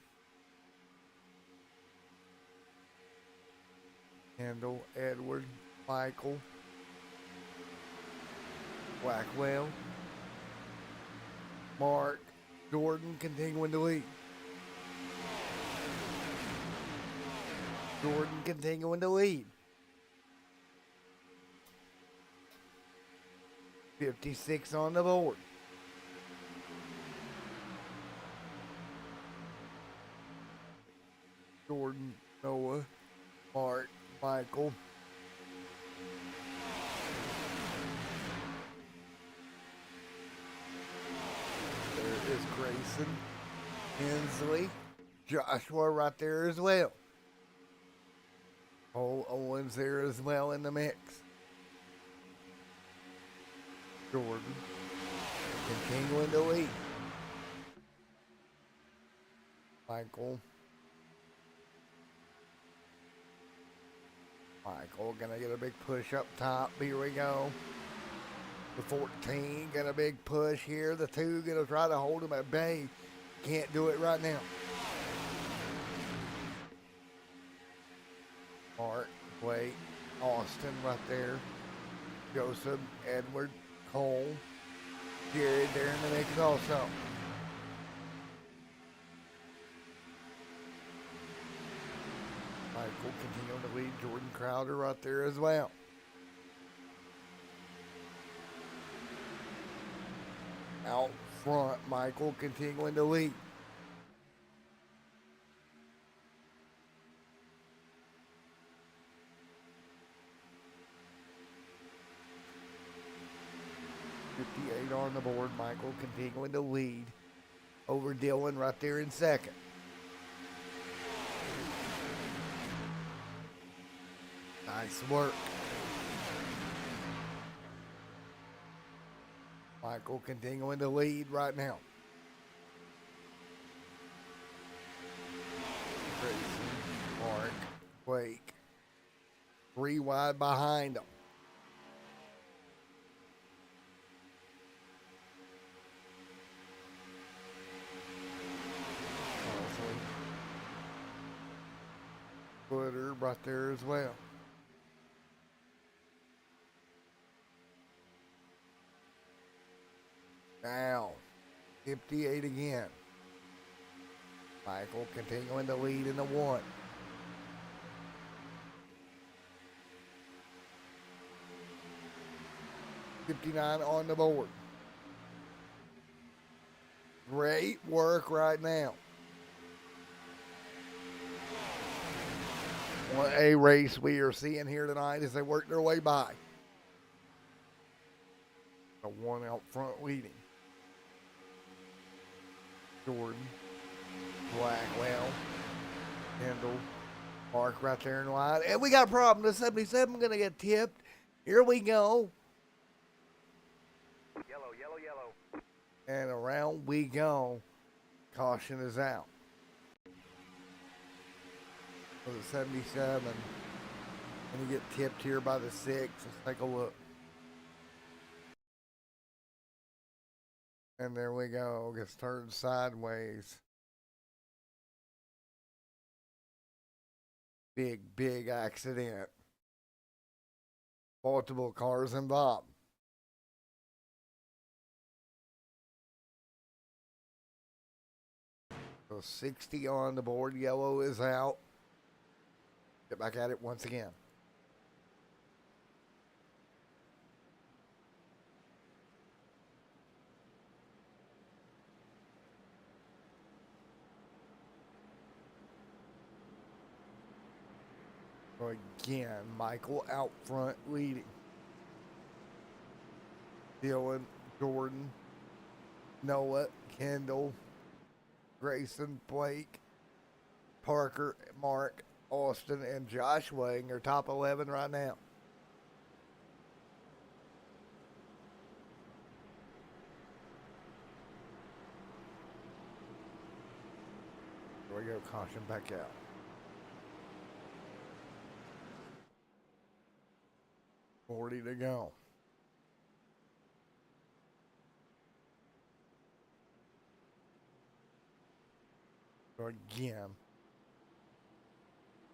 Kendall, Edward, Michael, Blackwell, Mark, Jordan continuing to lead. Jordan continuing to lead. 56 on the board. Jordan, Noah, Mark, Michael. There is Grayson, Hensley, Joshua right there as well. Cole Owens there as well in the mix. Jordan continuing to lead. Michael gonna get a big push up top. Here we go. The 14 got a big push here. The 2 gonna try to hold him at bay. Can't do it right now. Mark, Blake, Austin right there. Joseph, Edward, Cole, Jared there in the mix also. Michael continuing to lead. Jordan Crowder right there as well. Out front, Michael continuing to lead. On the board, Michael continuing to lead over Dylan right there in second. Nice work. Michael continuing to lead right now. Grayson, Mark, Blake, 3 wide behind them. Footer right there as well. Now, 58 again. Michael continuing to lead in the 1. $59 on the board. Great work right now. What a race we are seeing here tonight as they work their way by. The 1 out front leading. Jordan, Blackwell, Kendall, Mark right there in the line. And we got a problem. The 77 going to get tipped. Here we go. Yellow, yellow, yellow. And around we go. Caution is out. For the 77. And you get tipped here by the 6. Let's take a look. And there we go. Gets turned sideways. Big accident. Multiple cars involved. So 60 on the board. Yellow is out. Get back at it once again. So again, Michael out front leading. Dylan, Jordan, Noah, Kendall, Grayson, Blake, Parker, Mark, Austin, and Joshua in your top 11 right now. Here we go, caution back out. Forty to go. So again,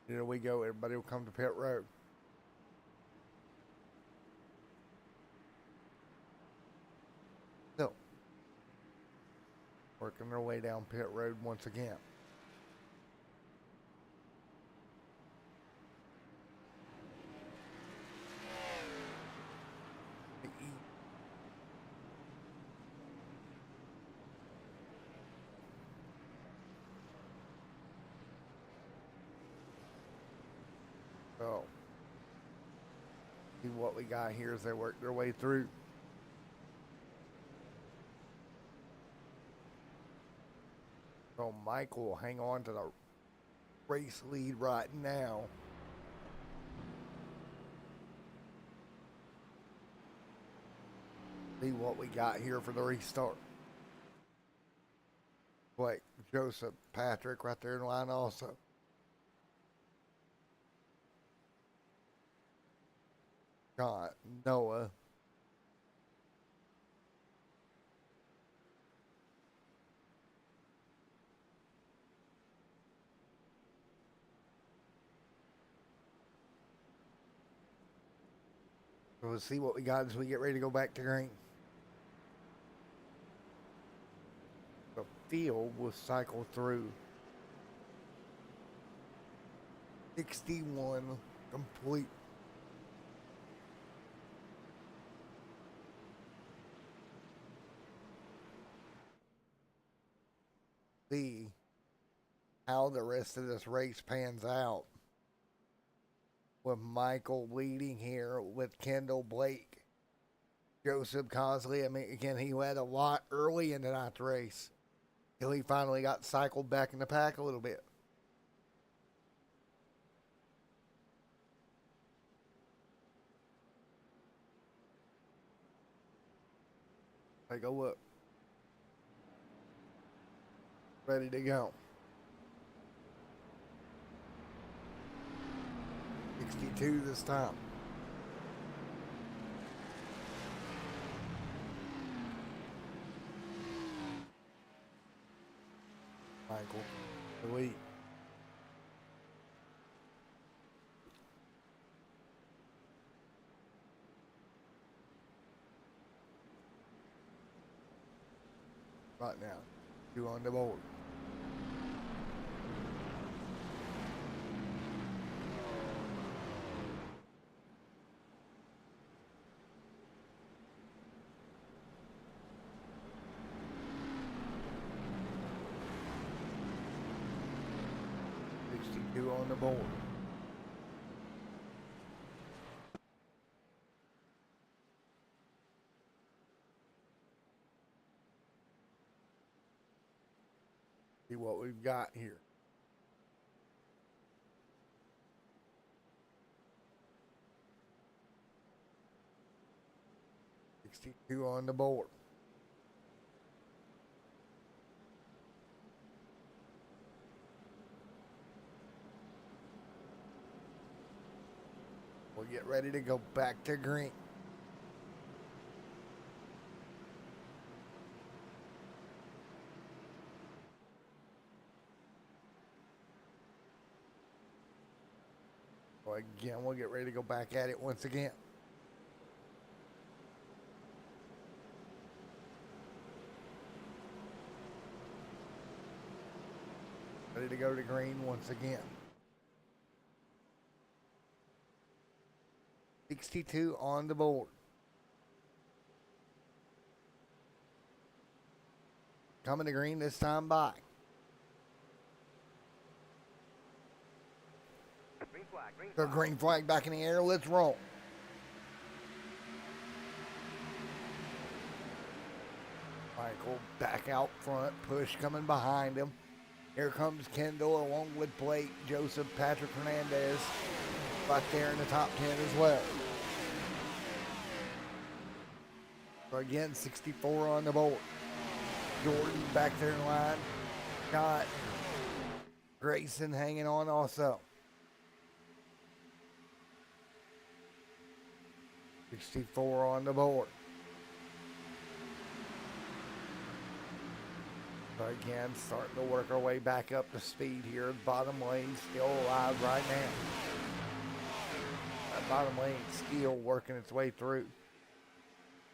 here we go. Everybody will come to pit road. So, working their way down pit road once again. So, see what we got here as they work their way through. So Michael will hang on to the race lead right now. See what we got here for the restart. Blake, Joseph, Patrick right there in line also. John, Noah. So we'll see what we got as we get ready to go back to green. The field will cycle through 61 complete. See how the rest of this race pans out. With Michael leading here with Kendall, Blake, Joseph Cosley. I mean, again, he had a lot early in tonight's race till he finally got cycled back in the pack a little bit. Take a look. Ready to go. 62 this time. Michael, the lead. Right now, 2 on the board. On the board. See what we've got here. $62 on the board. We'll get ready to go back to green. So again, we'll get ready to go back at it once again. ready to go to green once again. 62 on the board. Coming to green this time by. Green flag, green The flag. green flag back in the air. Let's roll. Michael back out front. Push coming behind him. Here comes Kendall along with Blake, Joseph, Patrick Hernandez. Right there in the top 10 as well. So again, 64 on the board. Jordan back there in line. Got Grayson hanging on also. 64 on the board. So again, starting to work our way back up to speed here. Bottom lane still alive right now. That bottom lane still working its way through.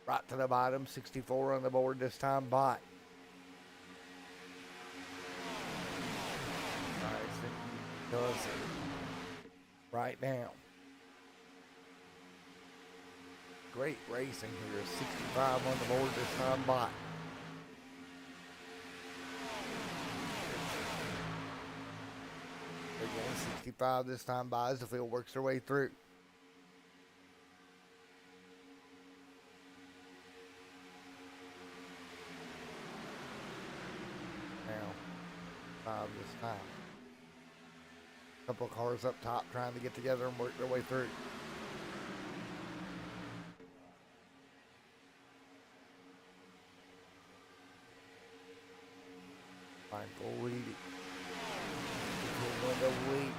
Right to the bottom, 64 on the board this time by. Nice, does it right now. Great racing here, 65 on the board this time by. Again, 65 this time by as the field works their way through. Now, 5 this time. Couple of cars up top trying to get together and work their way through. Michael leading. The lead.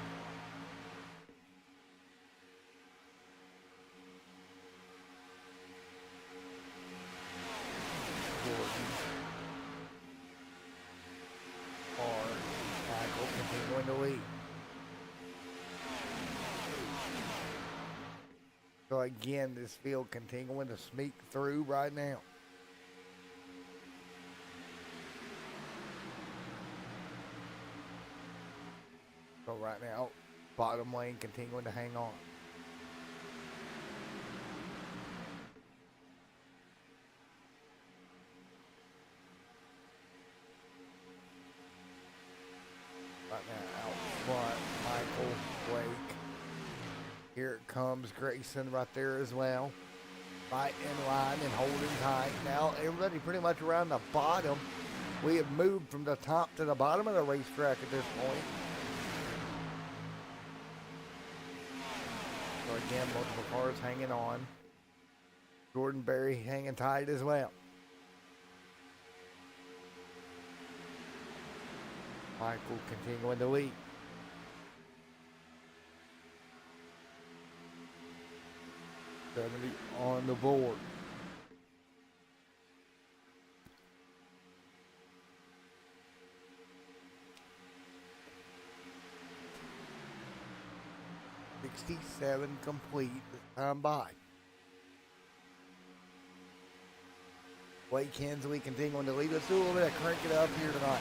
Jordan. Michael continuing to lead. So again, this field continuing to sneak through right now. So right now, bottom lane continuing to hang on. Right now, out front, Michael, Blake. Here it comes, Grayson right there as well. Right in line and holding tight. Now everybody pretty much around the bottom. We have moved from the top to the bottom of the racetrack at this point. So again, multiple cars hanging on. Jordan Berry hanging tight as well. Michael continuing to lead. On the board. $67 complete this time by. Blake Hensley continuing to lead. Let's do a little bit of crank it up here tonight.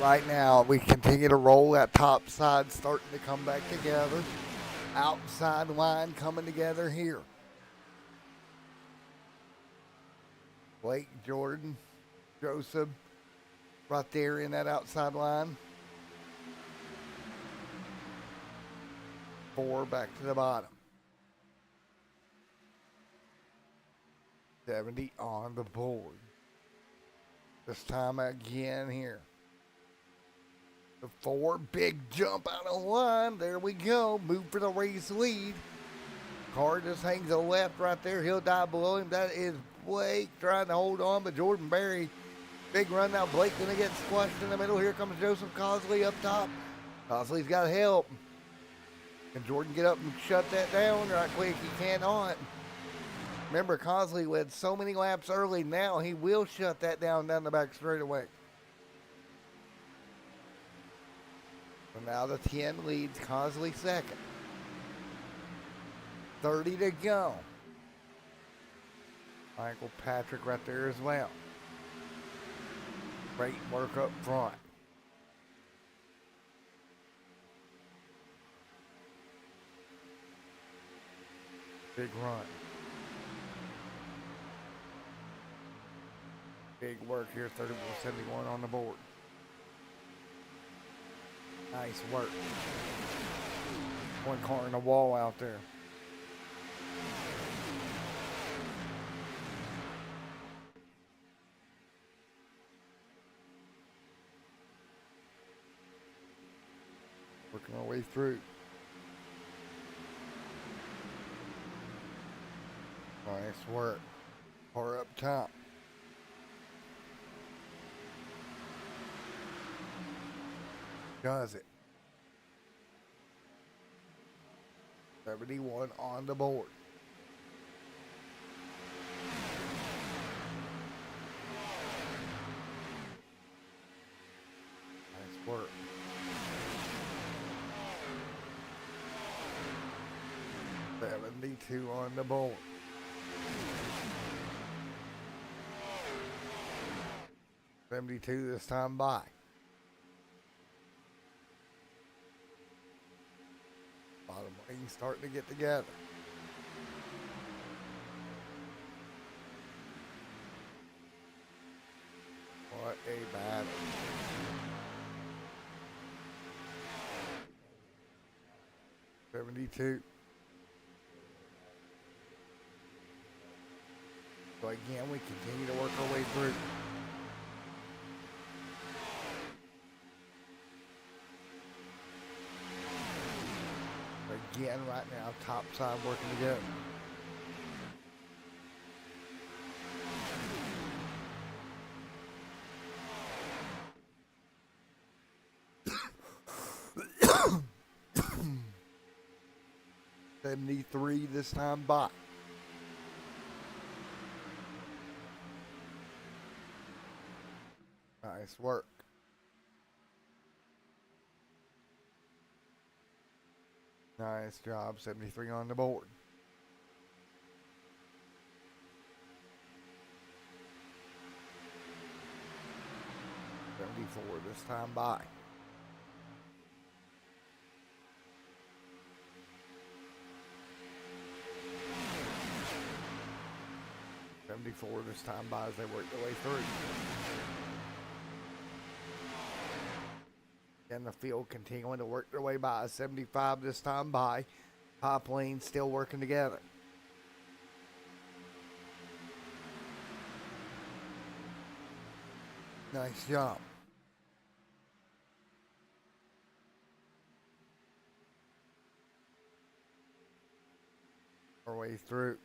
Right now, we continue to roll. That top side starting to come back together. Outside line coming together here. Blake, Jordan, Joseph, right there in that outside line. 4 back to the bottom. 70 on the board. This time again here. The 4, big jump out of line. There we go. Move for the race lead. Car just hangs a left right there. He'll die below him. That is Blake trying to hold on, but Jordan Berry, big run now. Blake gonna get squashed in the middle. Here comes Joseph Cosley up top. Cosley's got help. Can Jordan get up and shut that down right quick? He cannot. Remember, Cosley led so many laps early. Now he will shut that down the back straightaway. So now the 10 leads Cosley second. 30 to go. Michael Patrick right there as well. Great work up front. Big run. Big work here, 31-71 on the board. Nice work. One car in the wall out there. Working our way through. Nice work. Car up top. Does it. 71 on the board. Nice work. $72 on the board. $72 this time by. Bottom wing starting to get together. What a battle. $72. So again, we continue to work our way through. Again, right now, top side working together. $73 this time by. Nice work. Nice job. 73 on the board. $74 this time by. $74 this time by as they work their way through. And the field continuing to work their way by. 75 this time by. Top lane still working together. Nice job. Our way through.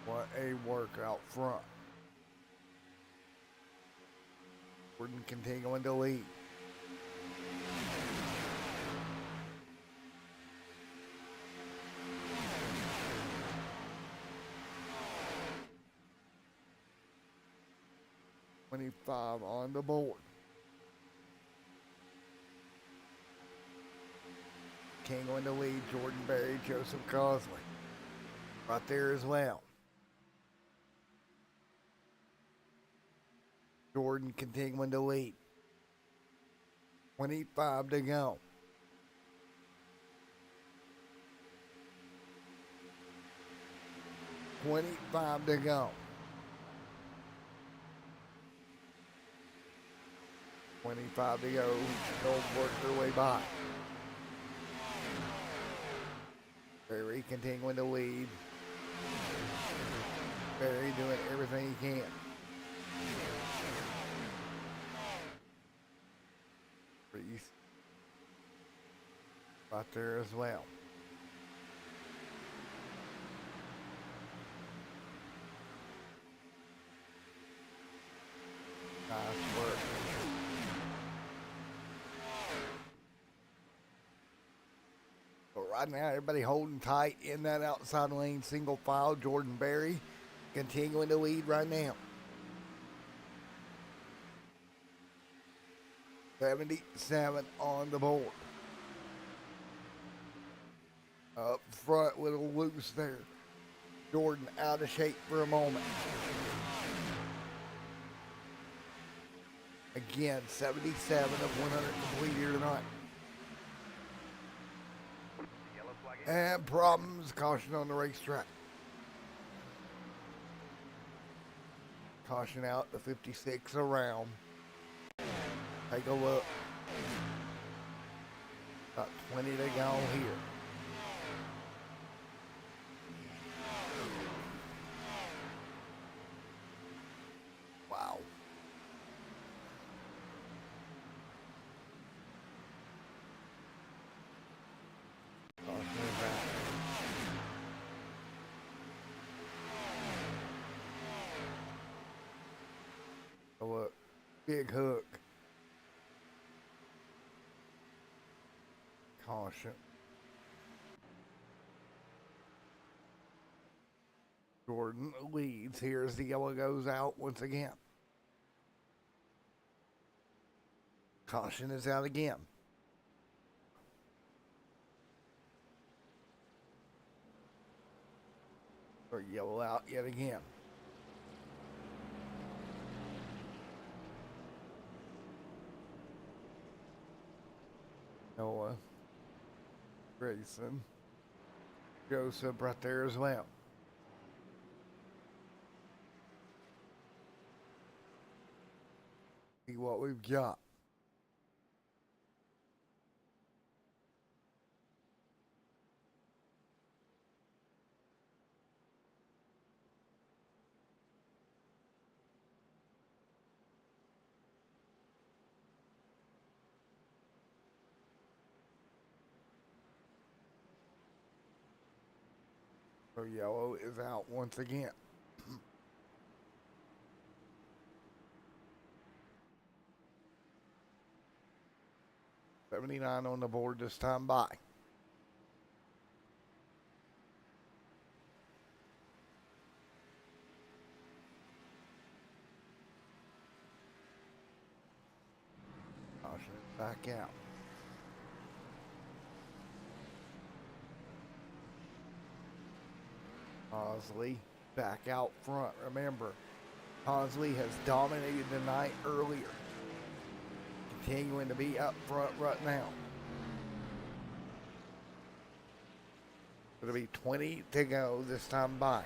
What a work out front. Jordan continuing to lead. $25 on the board. King on the lead, Jordan Berry, Joseph Cosley. right there as well. Jordan continuing to lead. 25 to go. $25 to go. 25 to go. They'll work their way by. Barry continuing to lead. Barry doing everything he can. Reese right there as well. Nice work. But right now, everybody holding tight in that outside lane, single file. Jordan Berry continuing to lead right now. 77 on the board. Up front, a little loose there. Jordan out of shape for a moment. Again, 77 of 100 complete here tonight. Yellow flag in. And problems, caution on the racetrack. Caution out, the 56 around. Take a look. About 20 to go here. Wow. Caution is out. Oh, look. Big hook. Caution. Jordan leads. Here's the yellow goes out once again. Caution is out again. Or yellow out yet again. Noah. Grayson. Joseph right there as well. See what we've got. So yellow is out once again. $79 on the board this time by. Caution is back out. Hosley back out front. Remember, Hosley has dominated the night earlier. Continuing to be up front right now. It'll be 20 to go this time by.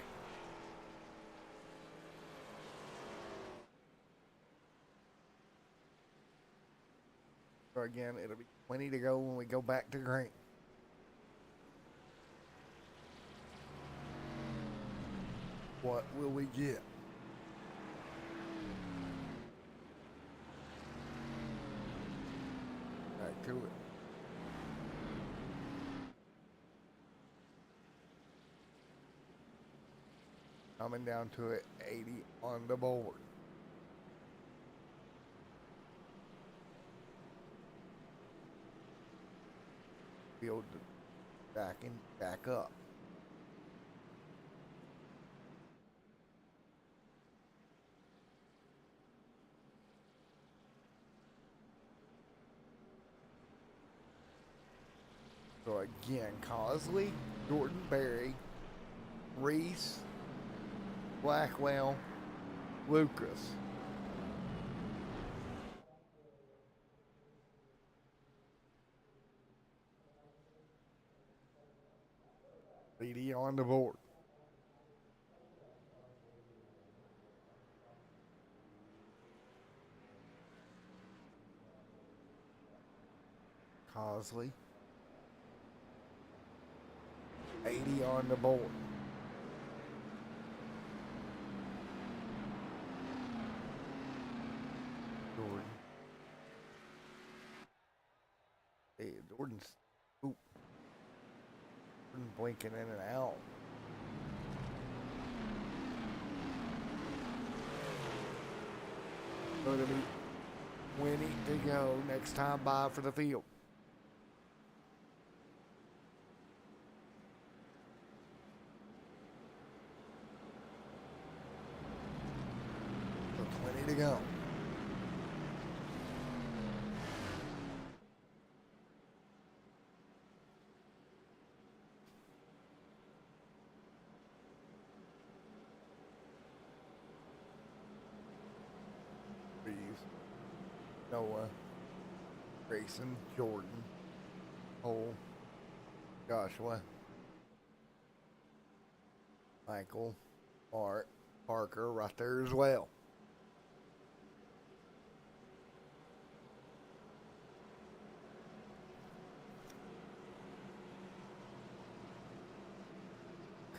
So again, it'll be 20 to go when we go back to green. What will we get? Back to it. Coming down to it, 80 on the board. Field backing back up. So again, Cosley, Jordan Berry, Reese, Blackwell, Lucas. BD on the board. Cosley. 80 on the board. Jordan. Hey, Jordan's oop. Jordan blinking in and out. Going to be winning to go next time by for the field. So 20 to go. Reeves, Noah, Grayson, Jordan, Cole, Joshua, Michael, Art, Parker right there as well.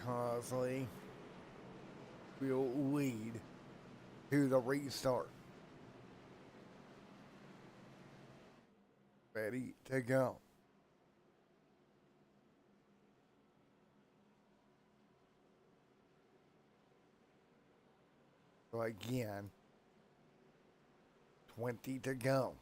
Cosley will lead to the restart. Ready to go. So again, 20 to go.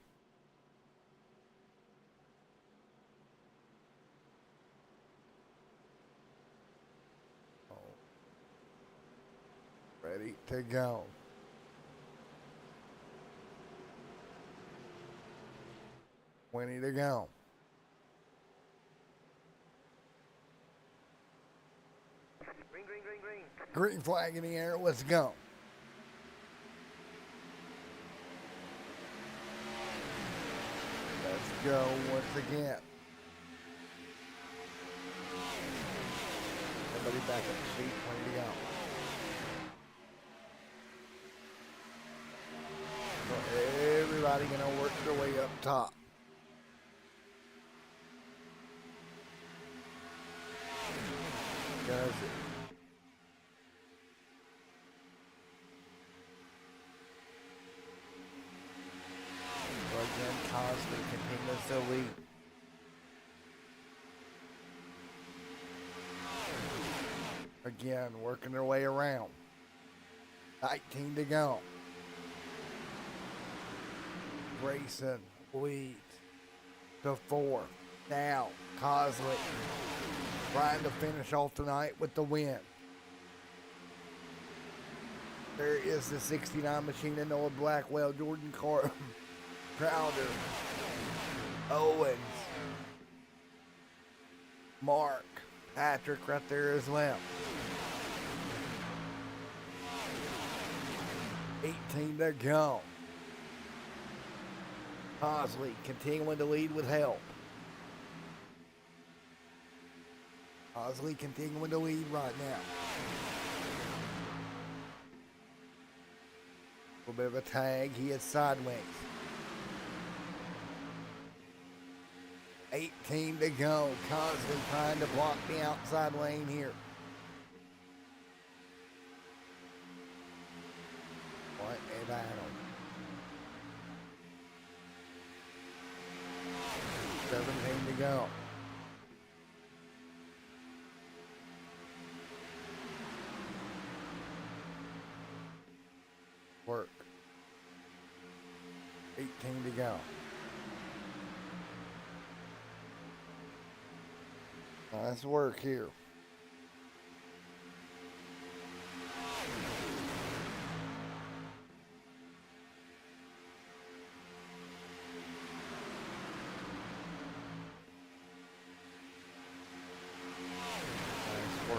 Oh. Ready to go. Twenty to go. Green, green, green, green. Green flag in the air. Let's go. Let's go once again. Everybody back at the seat. 20 to go. So everybody gonna work their way up top. Does it? So again, Cosley continues to lead. Again, working their way around. 19 to go. Grayson leads to 4. Now, Cosley trying to finish off tonight with the win. There is the 69 machine of Noah Blackwell, Jordan Crowder, Owens, Mark, Patrick right there as well. 18 to go. Cosley continuing to lead with help. Cosley continuing to lead right now. A little bit of a tag. He is sideways. 18 to go. Cosley trying to block the outside lane here. What a battle. 17 to go. Work. 18 to go. Nice work here. Nice work.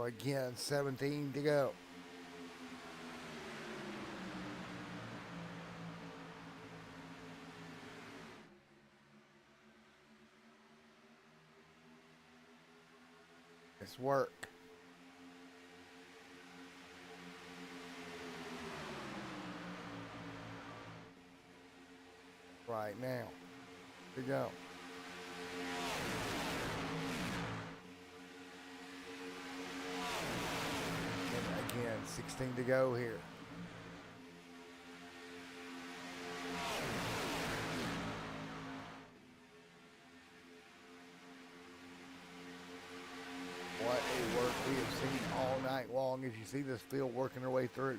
again, 17 to go. Nice work. Right now. Here we go. And again, 16 to go here. What a work we have seen all night long as you see this field working their way through.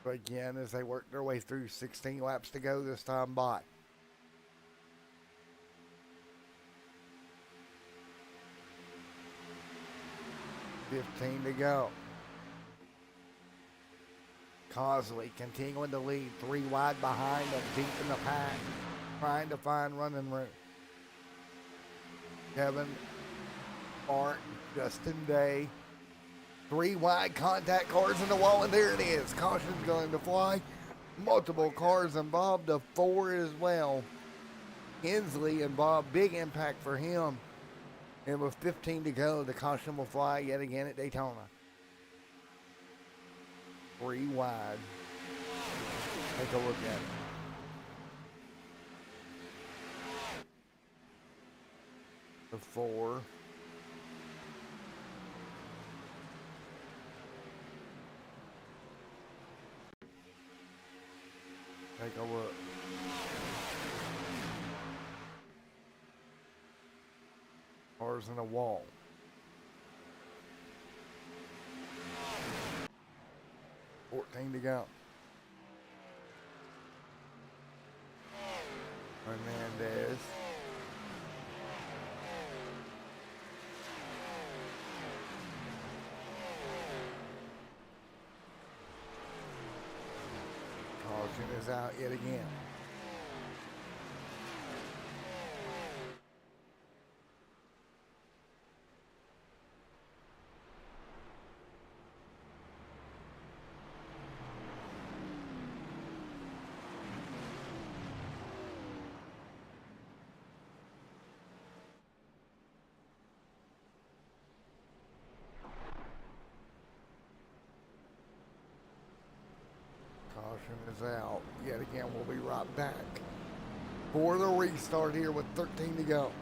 But again, as they work their way through, 16 laps to go this time by. $15 to go. Cosley continuing to lead, 3 wide behind them, deep in the pack, trying to find running room. Kevin, Martin, Justin Day, 3 wide contact cars in the wall, and there it is. Caution's going to fly. Multiple cars involved, a 4 as well. Hensley and Bob, big impact for him. And with 15 to go, the caution will fly yet again at Daytona. 3 wide. Take a look at it. The 4. Take a look. Cars in a wall. $14 to go. Hernandez. Caution is out yet again. Caution is out. Yet again, we'll be right back for the restart here with 13 to go.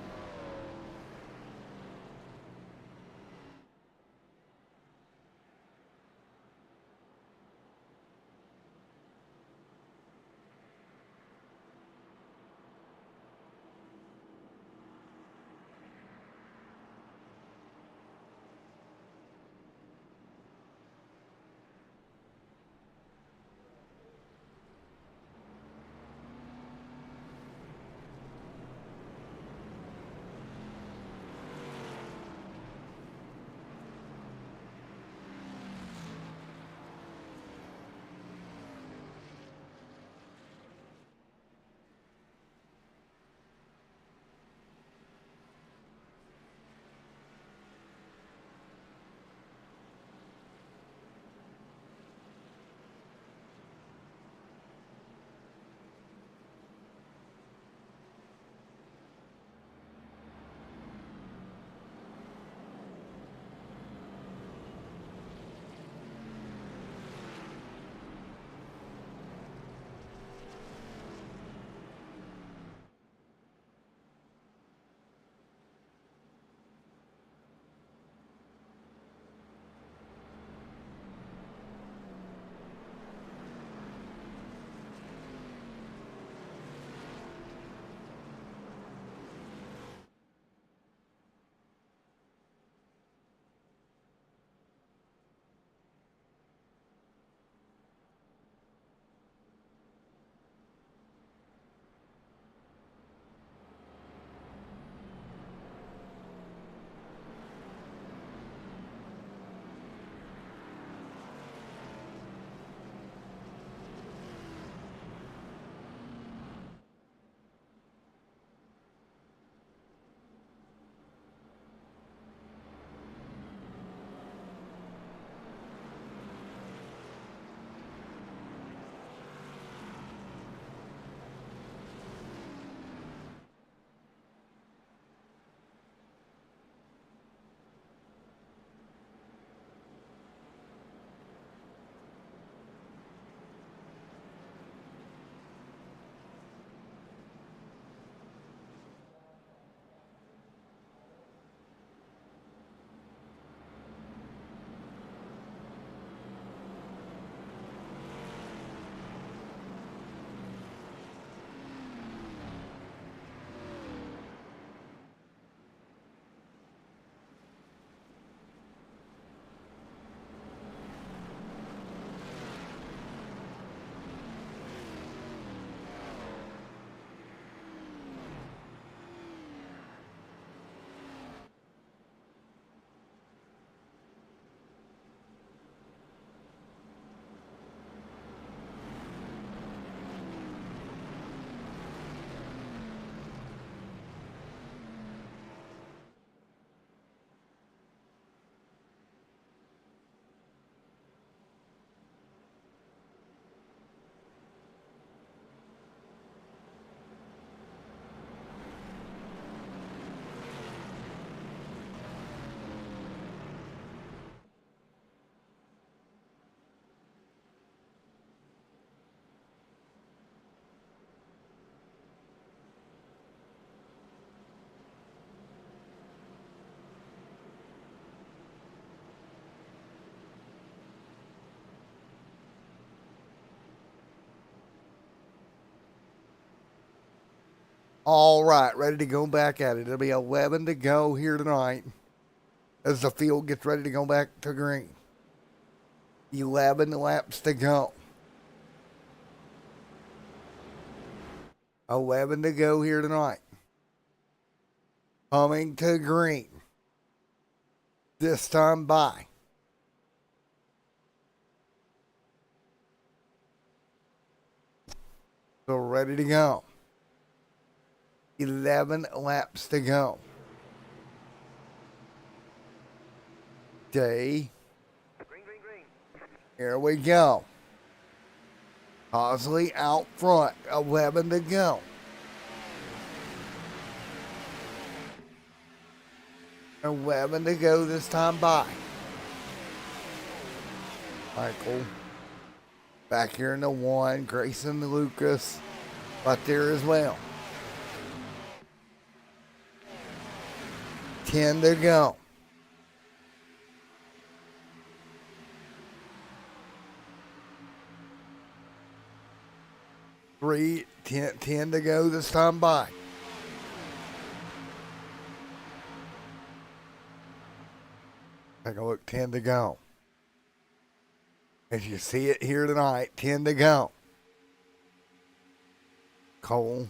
All right, ready to go back at it. It'll be 11 to go here tonight as the field gets ready to go back to green. 11 laps to go. 11 to go here tonight. Coming to green. This time by. So ready to go. 11 laps to go. Day. Green, green, green. Here we go. Bosley out front. 11 to go. $11 to go this time by. Michael. Back here in the 1. Grayson Lucas. Right there as well. 10 to go. Three, 10 to go this time by. Take a look, 10 to go. As you see it here tonight, 10 to go. Cole,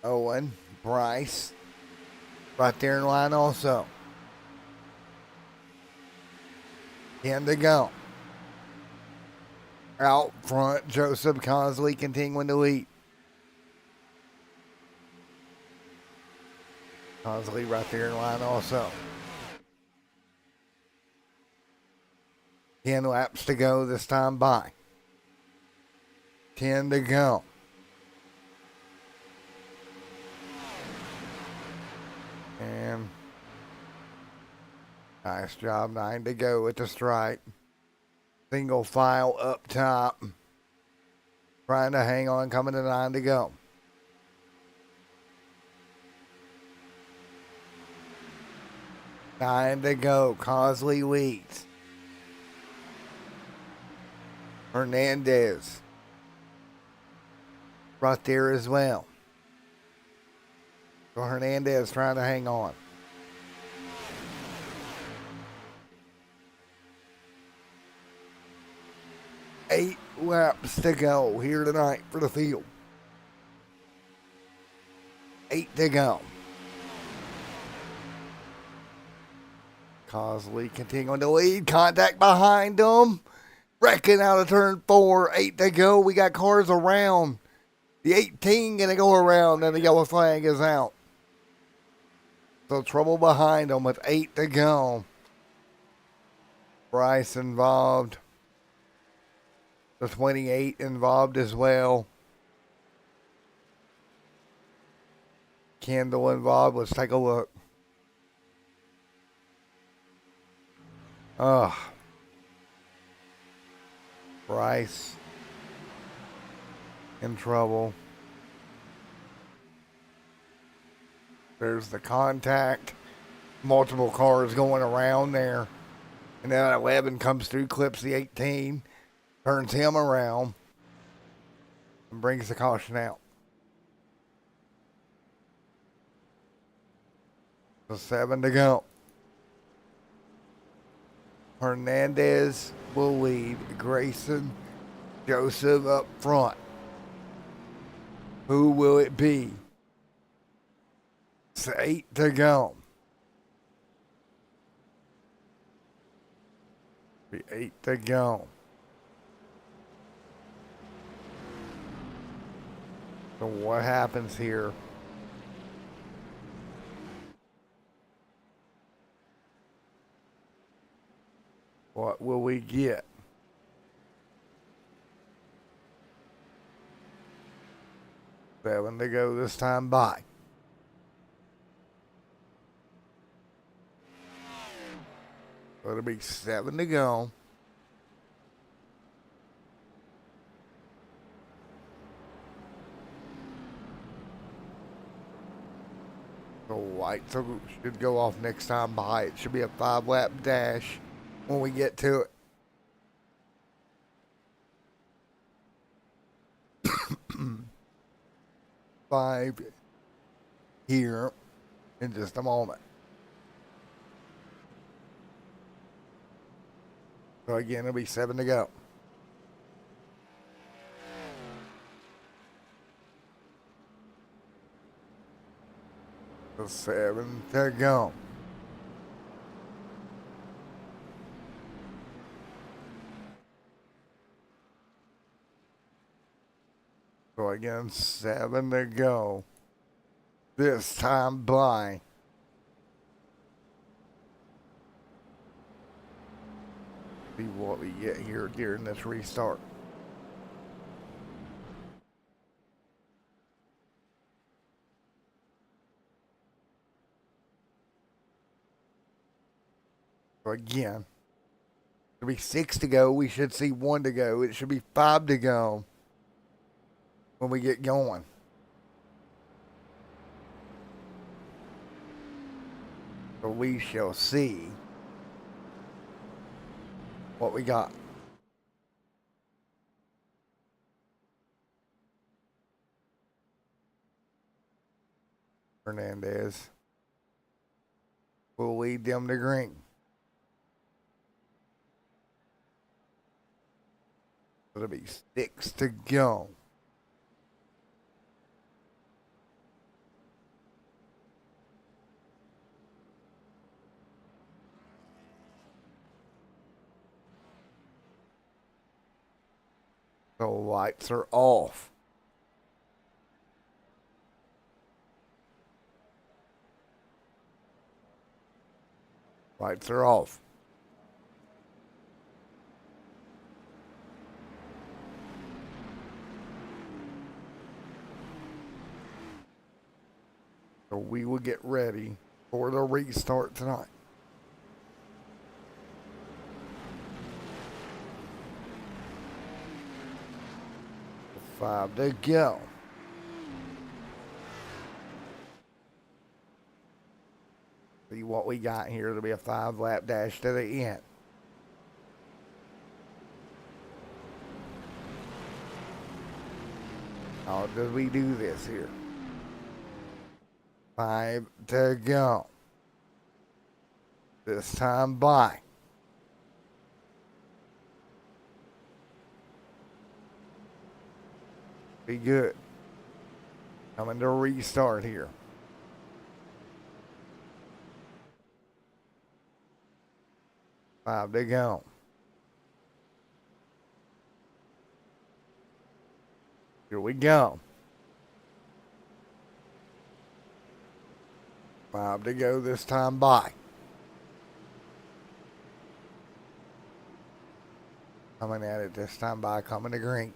Owen, Bryce, right there in line also. 10 to go. Out front, Joseph Consley continuing to lead. Consley right there in line also. 10 laps to go this time by. 10 to go. And nice job, 9 to go with the stripe. Single file up top. Trying to hang on, coming to 9 to go. Nine to go. Cosley leads. Hernandez. Right there as well. So Hernandez trying to hang on. Eight laps to go here tonight for the field. 8 to go. Cosley continuing to lead. Contact behind them. Wrecking out of turn 4. 8 to go. We got cars around. The 18 going to go around and the yellow flag is out. So trouble behind them with 8 to go. Bryce involved. The 28 involved as well. Kendall involved. Let's take a look. Bryce in trouble. There's the contact. Multiple cars going around there. And then 11 comes through, clips the 18. Turns him around and brings the caution out. So 7 to go. Hernandez will lead. Grayson, Joseph up front. Who will it be? It's 8 to go. Be 8 to go. So what happens here? What will we get? Seven to go this time by. So it'll be 7 to go. The lights should go off next time by. It should be a 5-lap dash when we get to it. 5 here in just a moment. So again, it'll be 7 to go. So 7 to go. So again, 7 to go. This time by. See what we get here during this restart. So again, it'll be 6 to go. We should see 1 to go. It should be 5 to go when we get going. So we shall see what we got. Hernandez will lead them to green. It'll be 6 to go. The lights are off. Lights are off. So we will get ready for the restart tonight. Five to go. See what we got here. It'll be a 5-lap dash to the end. How did we do this here? 5 to go. This time by. Be good. Coming to restart here. Five to go. Here we go. 5 to go this time by. Coming at it this time by, coming to green.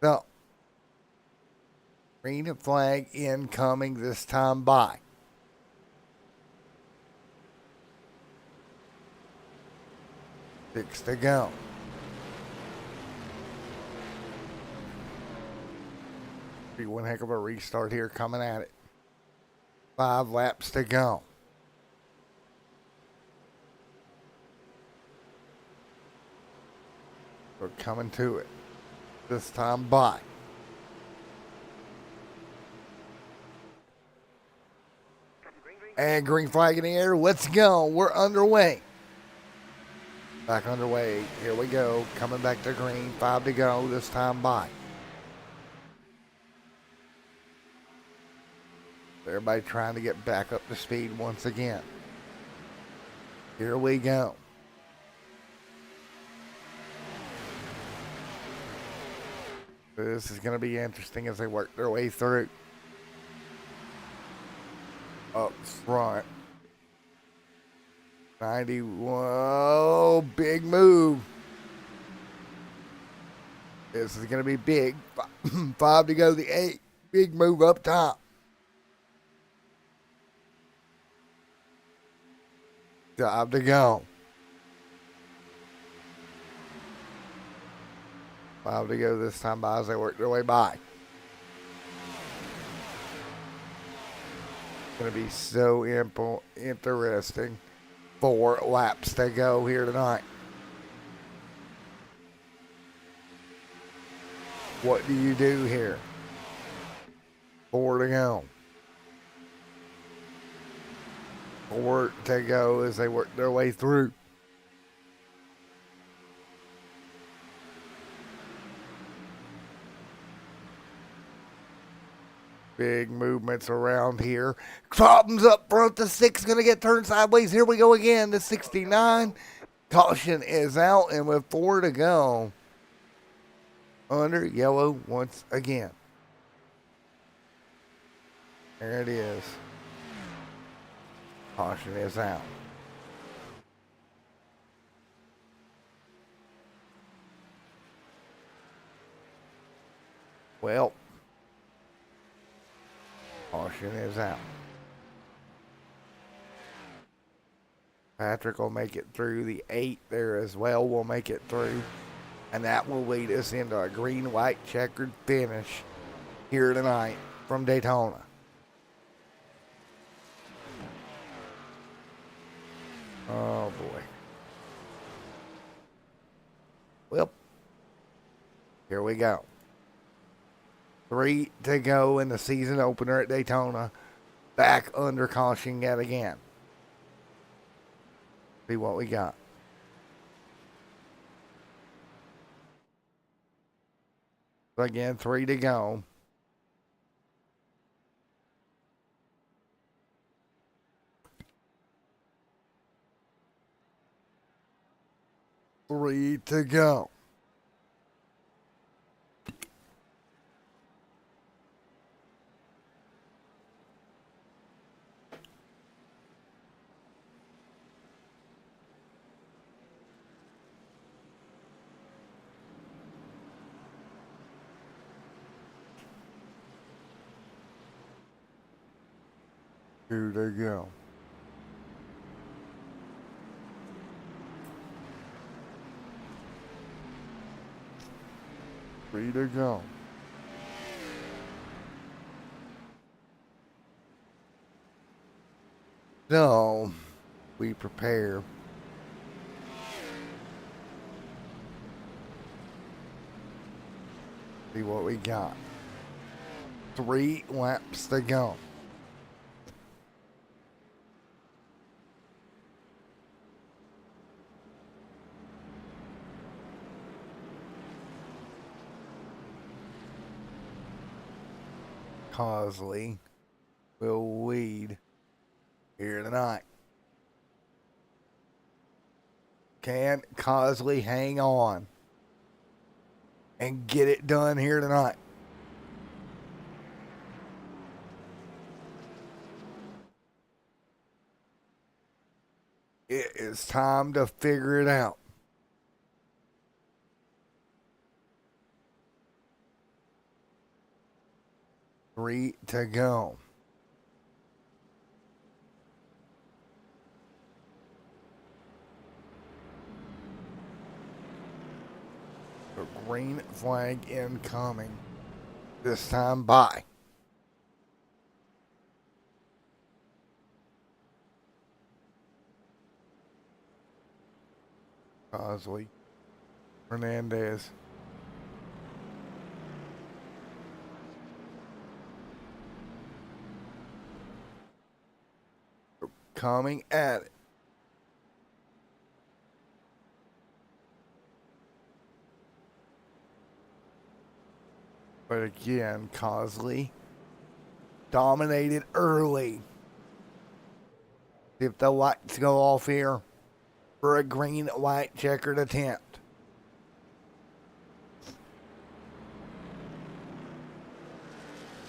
So, green flag incoming this time by. Six to go. Be one heck of a restart here coming at it. 5 laps to go. We're coming to it. This time by. And green flag in the air. Let's go. We're underway. Back underway. Here we go. Coming back to green. 5 to go. This time by. Everybody trying to get back up to speed once again. Here we go. This is going to be interesting as they work their way through. Up front. 91. Whoa, big move. This is going to be big. 5 to go, the 8. Big move up top. Time to go. 5 to go this time by as they work their way by. Going to be so interesting. 4 laps to go here tonight. What do you do here? 4 to go. 4 to go as they work their way through. Big movements around here. Problems up front. The 6 going to get turned sideways. Here we go again. The 69. Caution is out, and with 4 to go, under yellow once again. There it is. Caution is out. Well, caution is out. Patrick will make it through. The 8 there as well will make it through. And that will lead us into a green-white checkered finish here tonight from Daytona. Oh, boy. Well, here we go. 3 to go in the season opener at Daytona. Back under caution yet again. See what we got. Again, 3 to go. Three to go. Two to go. Three to go. So, we prepare. See what we got. 3 laps to go. Cosley will lead here tonight. Can Cosley hang on and get it done here tonight? It is time to figure it out. Three to go. The green flag incoming. This time by. Cosley. Hernandez. Coming at it. But again, Cosley dominated early. If the lights go off here for a green-white checkered attempt.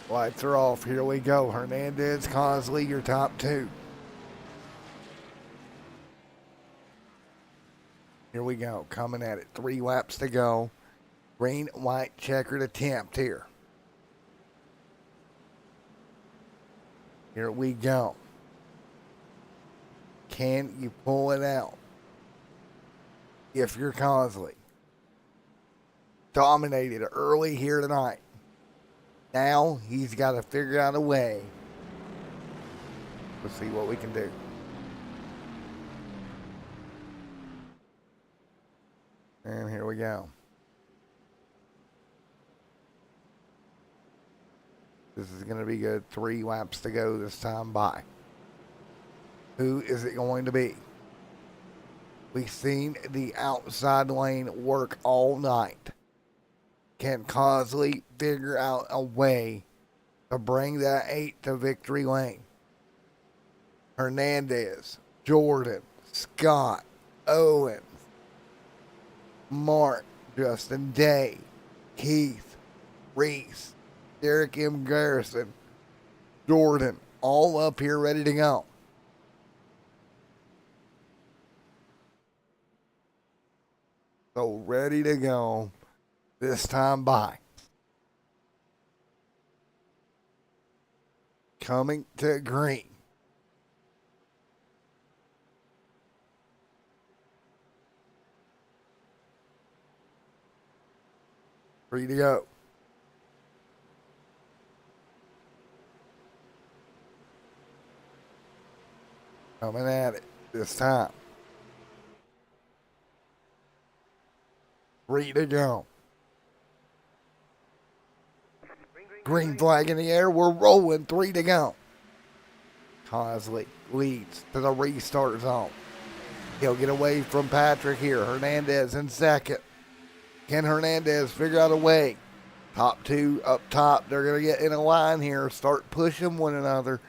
Lights are off. Here we go. Hernandez, Cosley, your top 2. Here we go. Coming at it. 3 laps to go. Green, white, checkered attempt here. Here we go. Can you pull it out? If you're Cosley. Dominated early here tonight. Now he's got to figure out a way. Let's see what we can do. And here we go. This is going to be good. 3 laps to go this time by. Who is it going to be? We've seen the outside lane work all night. Can Cosley figure out a way to bring that 8 to victory lane? Hernandez, Jordan, Scott, Owen, Mark, Justin Day, Keith, Reese, Derek M. Garrison, Jordan, all up here ready to go. So ready to go this time by. Coming to green. Free to go. Coming at it this time. Free to go. Green flag in the air. We're rolling. 3 to go. Cosley leads to the restart zone. He'll get away from Patrick here. Hernandez in second. Can Hernandez figure out a way? Top 2 up top. They're going to get in a line here. Start pushing one another.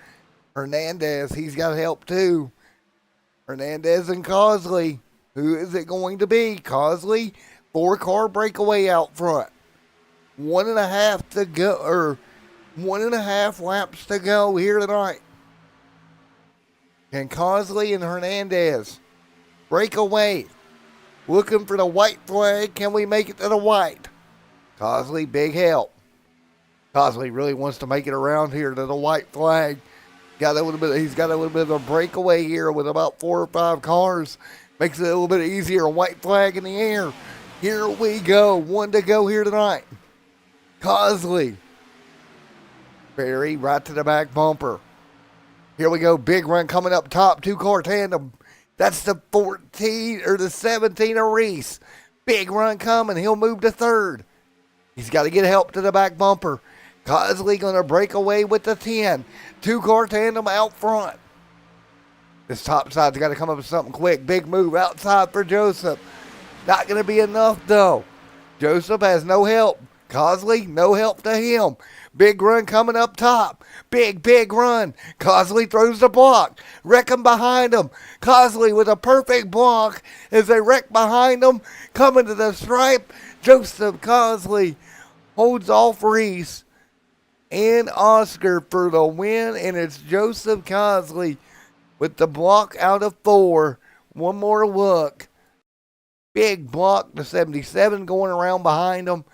Hernandez, he's got help too. Hernandez and Cosley. Who is it going to be? Cosley, 4-car breakaway out front. 1.5 to go, or 1.5 laps to go here tonight. Can Cosley and Hernandez break away? Looking for the white flag. Can we make it to the white? Cosley, big help. Cosley really wants to make it around here to the white flag. He's got a little bit of a breakaway here with about 4 or 5 cars. Makes it a little bit easier. White flag in the air. Here we go. 1 to go here tonight. Cosley. Barry right to the back bumper. Here we go. Big run coming up top. 2-car tandem. That's the 14 or the 17 of Reese. Big run coming. He'll move to third. He's got to get help to the back bumper. Cosley going to break away with the 10. 2-car tandem out front. This top side's got to come up with something quick. Big move outside for Joseph. Not going to be enough, though. Joseph has no help. Cosley, no help to him. Big run coming up top. Big run. Cosley throws the block. Wrecking behind him. Cosley with a perfect block as they wreck behind him. Coming to the stripe. Joseph Cosley holds off Reese and Oscar for the win. And it's Joseph Cosley with the block out of 4. One more look. Big block. The 77 going around behind him.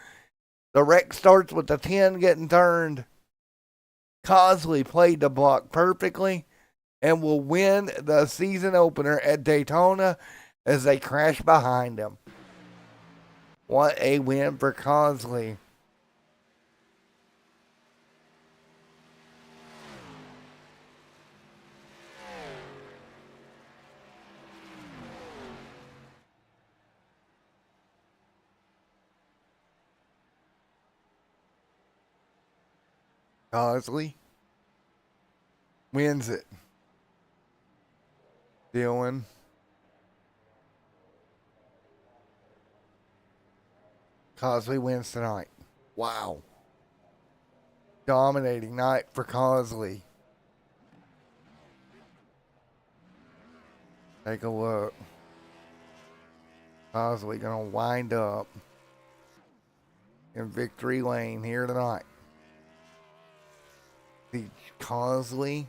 The wreck starts with the 10 getting turned. Cosley played the block perfectly and will win the season opener at Daytona as they crash behind him. What a win for Cosley. Cosley wins it. Dylan. Cosley wins tonight. Wow. Dominating night for Cosley. Take a look. Cosley gonna wind up in victory lane here tonight. The Cosley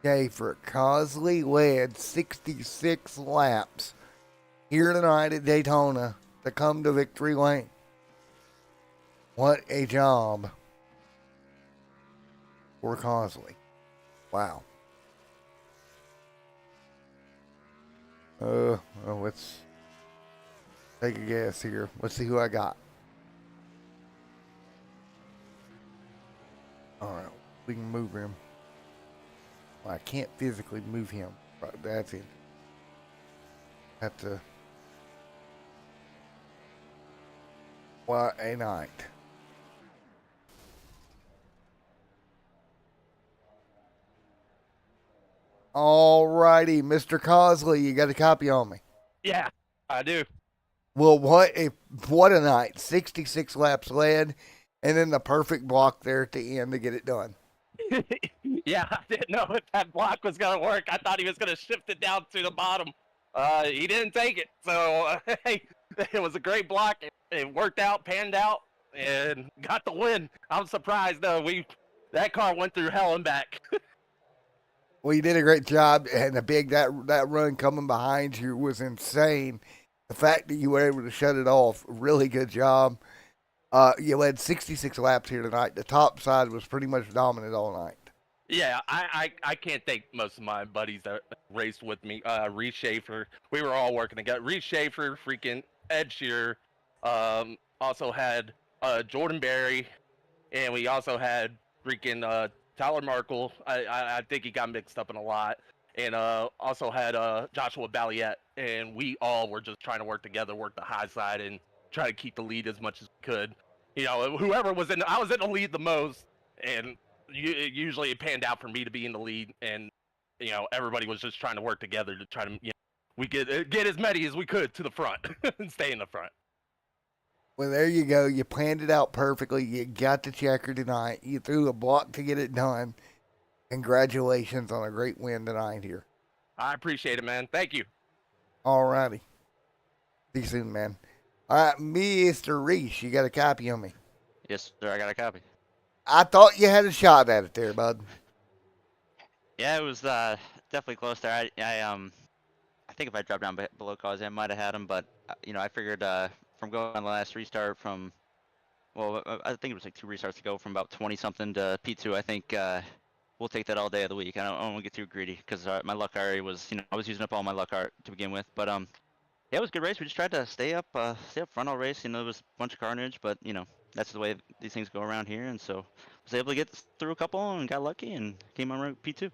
Gayford. Cosley led 66 laps here tonight at Daytona to come to victory lane. What a job for Cosley. Wow. Let's take a guess here. Let's see who I got. Alright, we can move him. Well, I can't physically move him. Right, that's it. Have to. What a night. All righty, Mr. Cosley, you got a copy on me. Yeah, I do. Well, what a night. 66 laps led, and then the perfect block there at the end to get it done. Yeah, I didn't know if that block was gonna work. I thought he was gonna shift it down to the bottom. He didn't take it, so hey, it was a great block. It worked out, panned out, and got the win. I'm surprised though. That car went through hell and back. Well, you did a great job, and that run coming behind you was insane. The fact that you were able to shut it off, really good job. You led 66 laps here tonight. The top side was pretty much dominant all night. Yeah, I can't thank most of my buddies that raced with me. Reese Schaefer, we were all working together. Reese Schaefer, freaking Ed Shearer, also had Jordan Berry, and we also had freaking Tyler Markle. I think he got mixed up in a lot, and also had Joshua Balliet, and we all were just trying to work together, work the high side, and try to keep the lead as much as we could. You know, whoever was I was in the lead the most, and usually it panned out for me to be in the lead, and you know everybody was just trying to work together to try to we get as many as we could to the front and stay in the front. Well, there you go. You planned it out perfectly. You got the checker tonight. You threw a block to get it done. Congratulations on a great win tonight here. I appreciate it, man. Thank you. All righty. See you soon, man. All right, Mr. Reese, you got a copy on me. Yes, sir. I got a copy. I thought you had a shot at it there, bud. Yeah, it was definitely close there. I think if I dropped down below cause, I might have had him, but I figured from going on the last restart I think it was like 2 restarts to go from about 20 something to P2. I think we'll take that all day of the week. I don't want to get too greedy because my luck already was, I was using up all my luck art to begin with. But yeah, it was a good race. We just tried to stay up front all race. There was a bunch of carnage, but that's the way these things go around here. And so was able to get through a couple and got lucky and came on P2.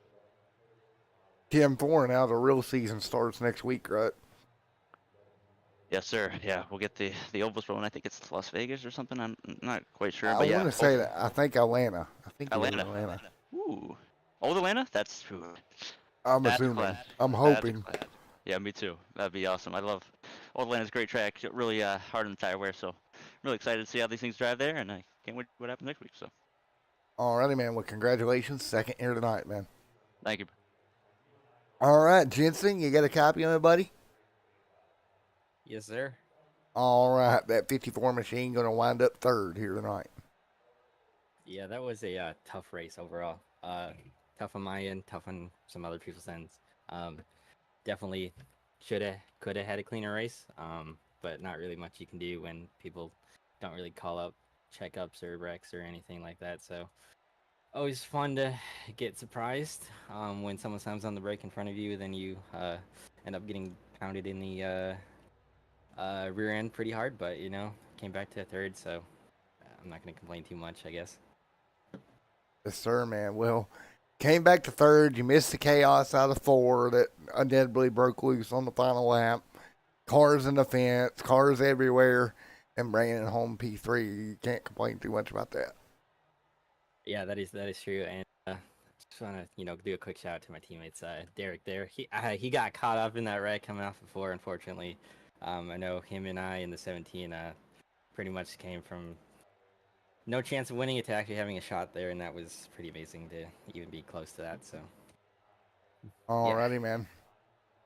10-4, now the real season starts next week, right? Yes, sir. Yeah, we'll get the Ovals rolling. I think it's Las Vegas or something. I'm not quite sure. I But want to say that. I think Atlanta. I think Atlanta. Ooh. Old Atlanta? That's true. I'm That's assuming. class. I'm hoping. Yeah, me too. That'd be awesome. I love Old Atlanta's a great track. Really hard on the tire wear, so I'm really excited to see how these things drive there, and I can't wait what happens next week. So. Alrighty, man. Well, congratulations. Second here tonight, man. Thank you. All right, Jensen, you got a copy on it, buddy? Yes, sir. All right, that 54 machine going to wind up third here tonight. Yeah, that was a tough race overall. Tough on my end, tough on some other people's ends. Definitely could have had a cleaner race, but not really much you can do when people don't really call up checkups or wrecks or anything like that. So always fun to get surprised when someone slams on the brake in front of you, then you end up getting pounded in the rear end pretty hard, but came back to third, so I'm not going to complain too much, I guess. Yes, sir, man. Well, came back to third. You missed the chaos out of 4 that inevitably broke loose on the final lap. Cars in the fence, cars everywhere, and bringing it home P3. You can't complain too much about that. Yeah, that is true, and just want to do a quick shout out to my teammates. Derek there, he got caught up in that wreck coming off the 4, unfortunately. I know him and I in the 17 pretty much came from no chance of winning it to actually having a shot there, and that was pretty amazing to even be close to that. So, alrighty, man.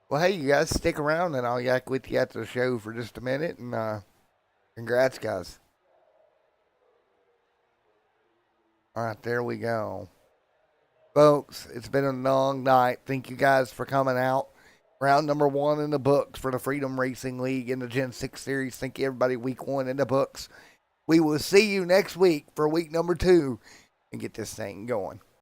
Well, hey, you guys stick around, and I'll yak with you after the show for just a minute, and congrats, guys. All right, there we go. Folks, it's been a long night. Thank you guys for coming out. Round number 1 in the books for the Freedom Racing League in the Gen 6 Series. Thank you, everybody. Week 1 in the books. We will see you next week for week number 2 and get this thing going.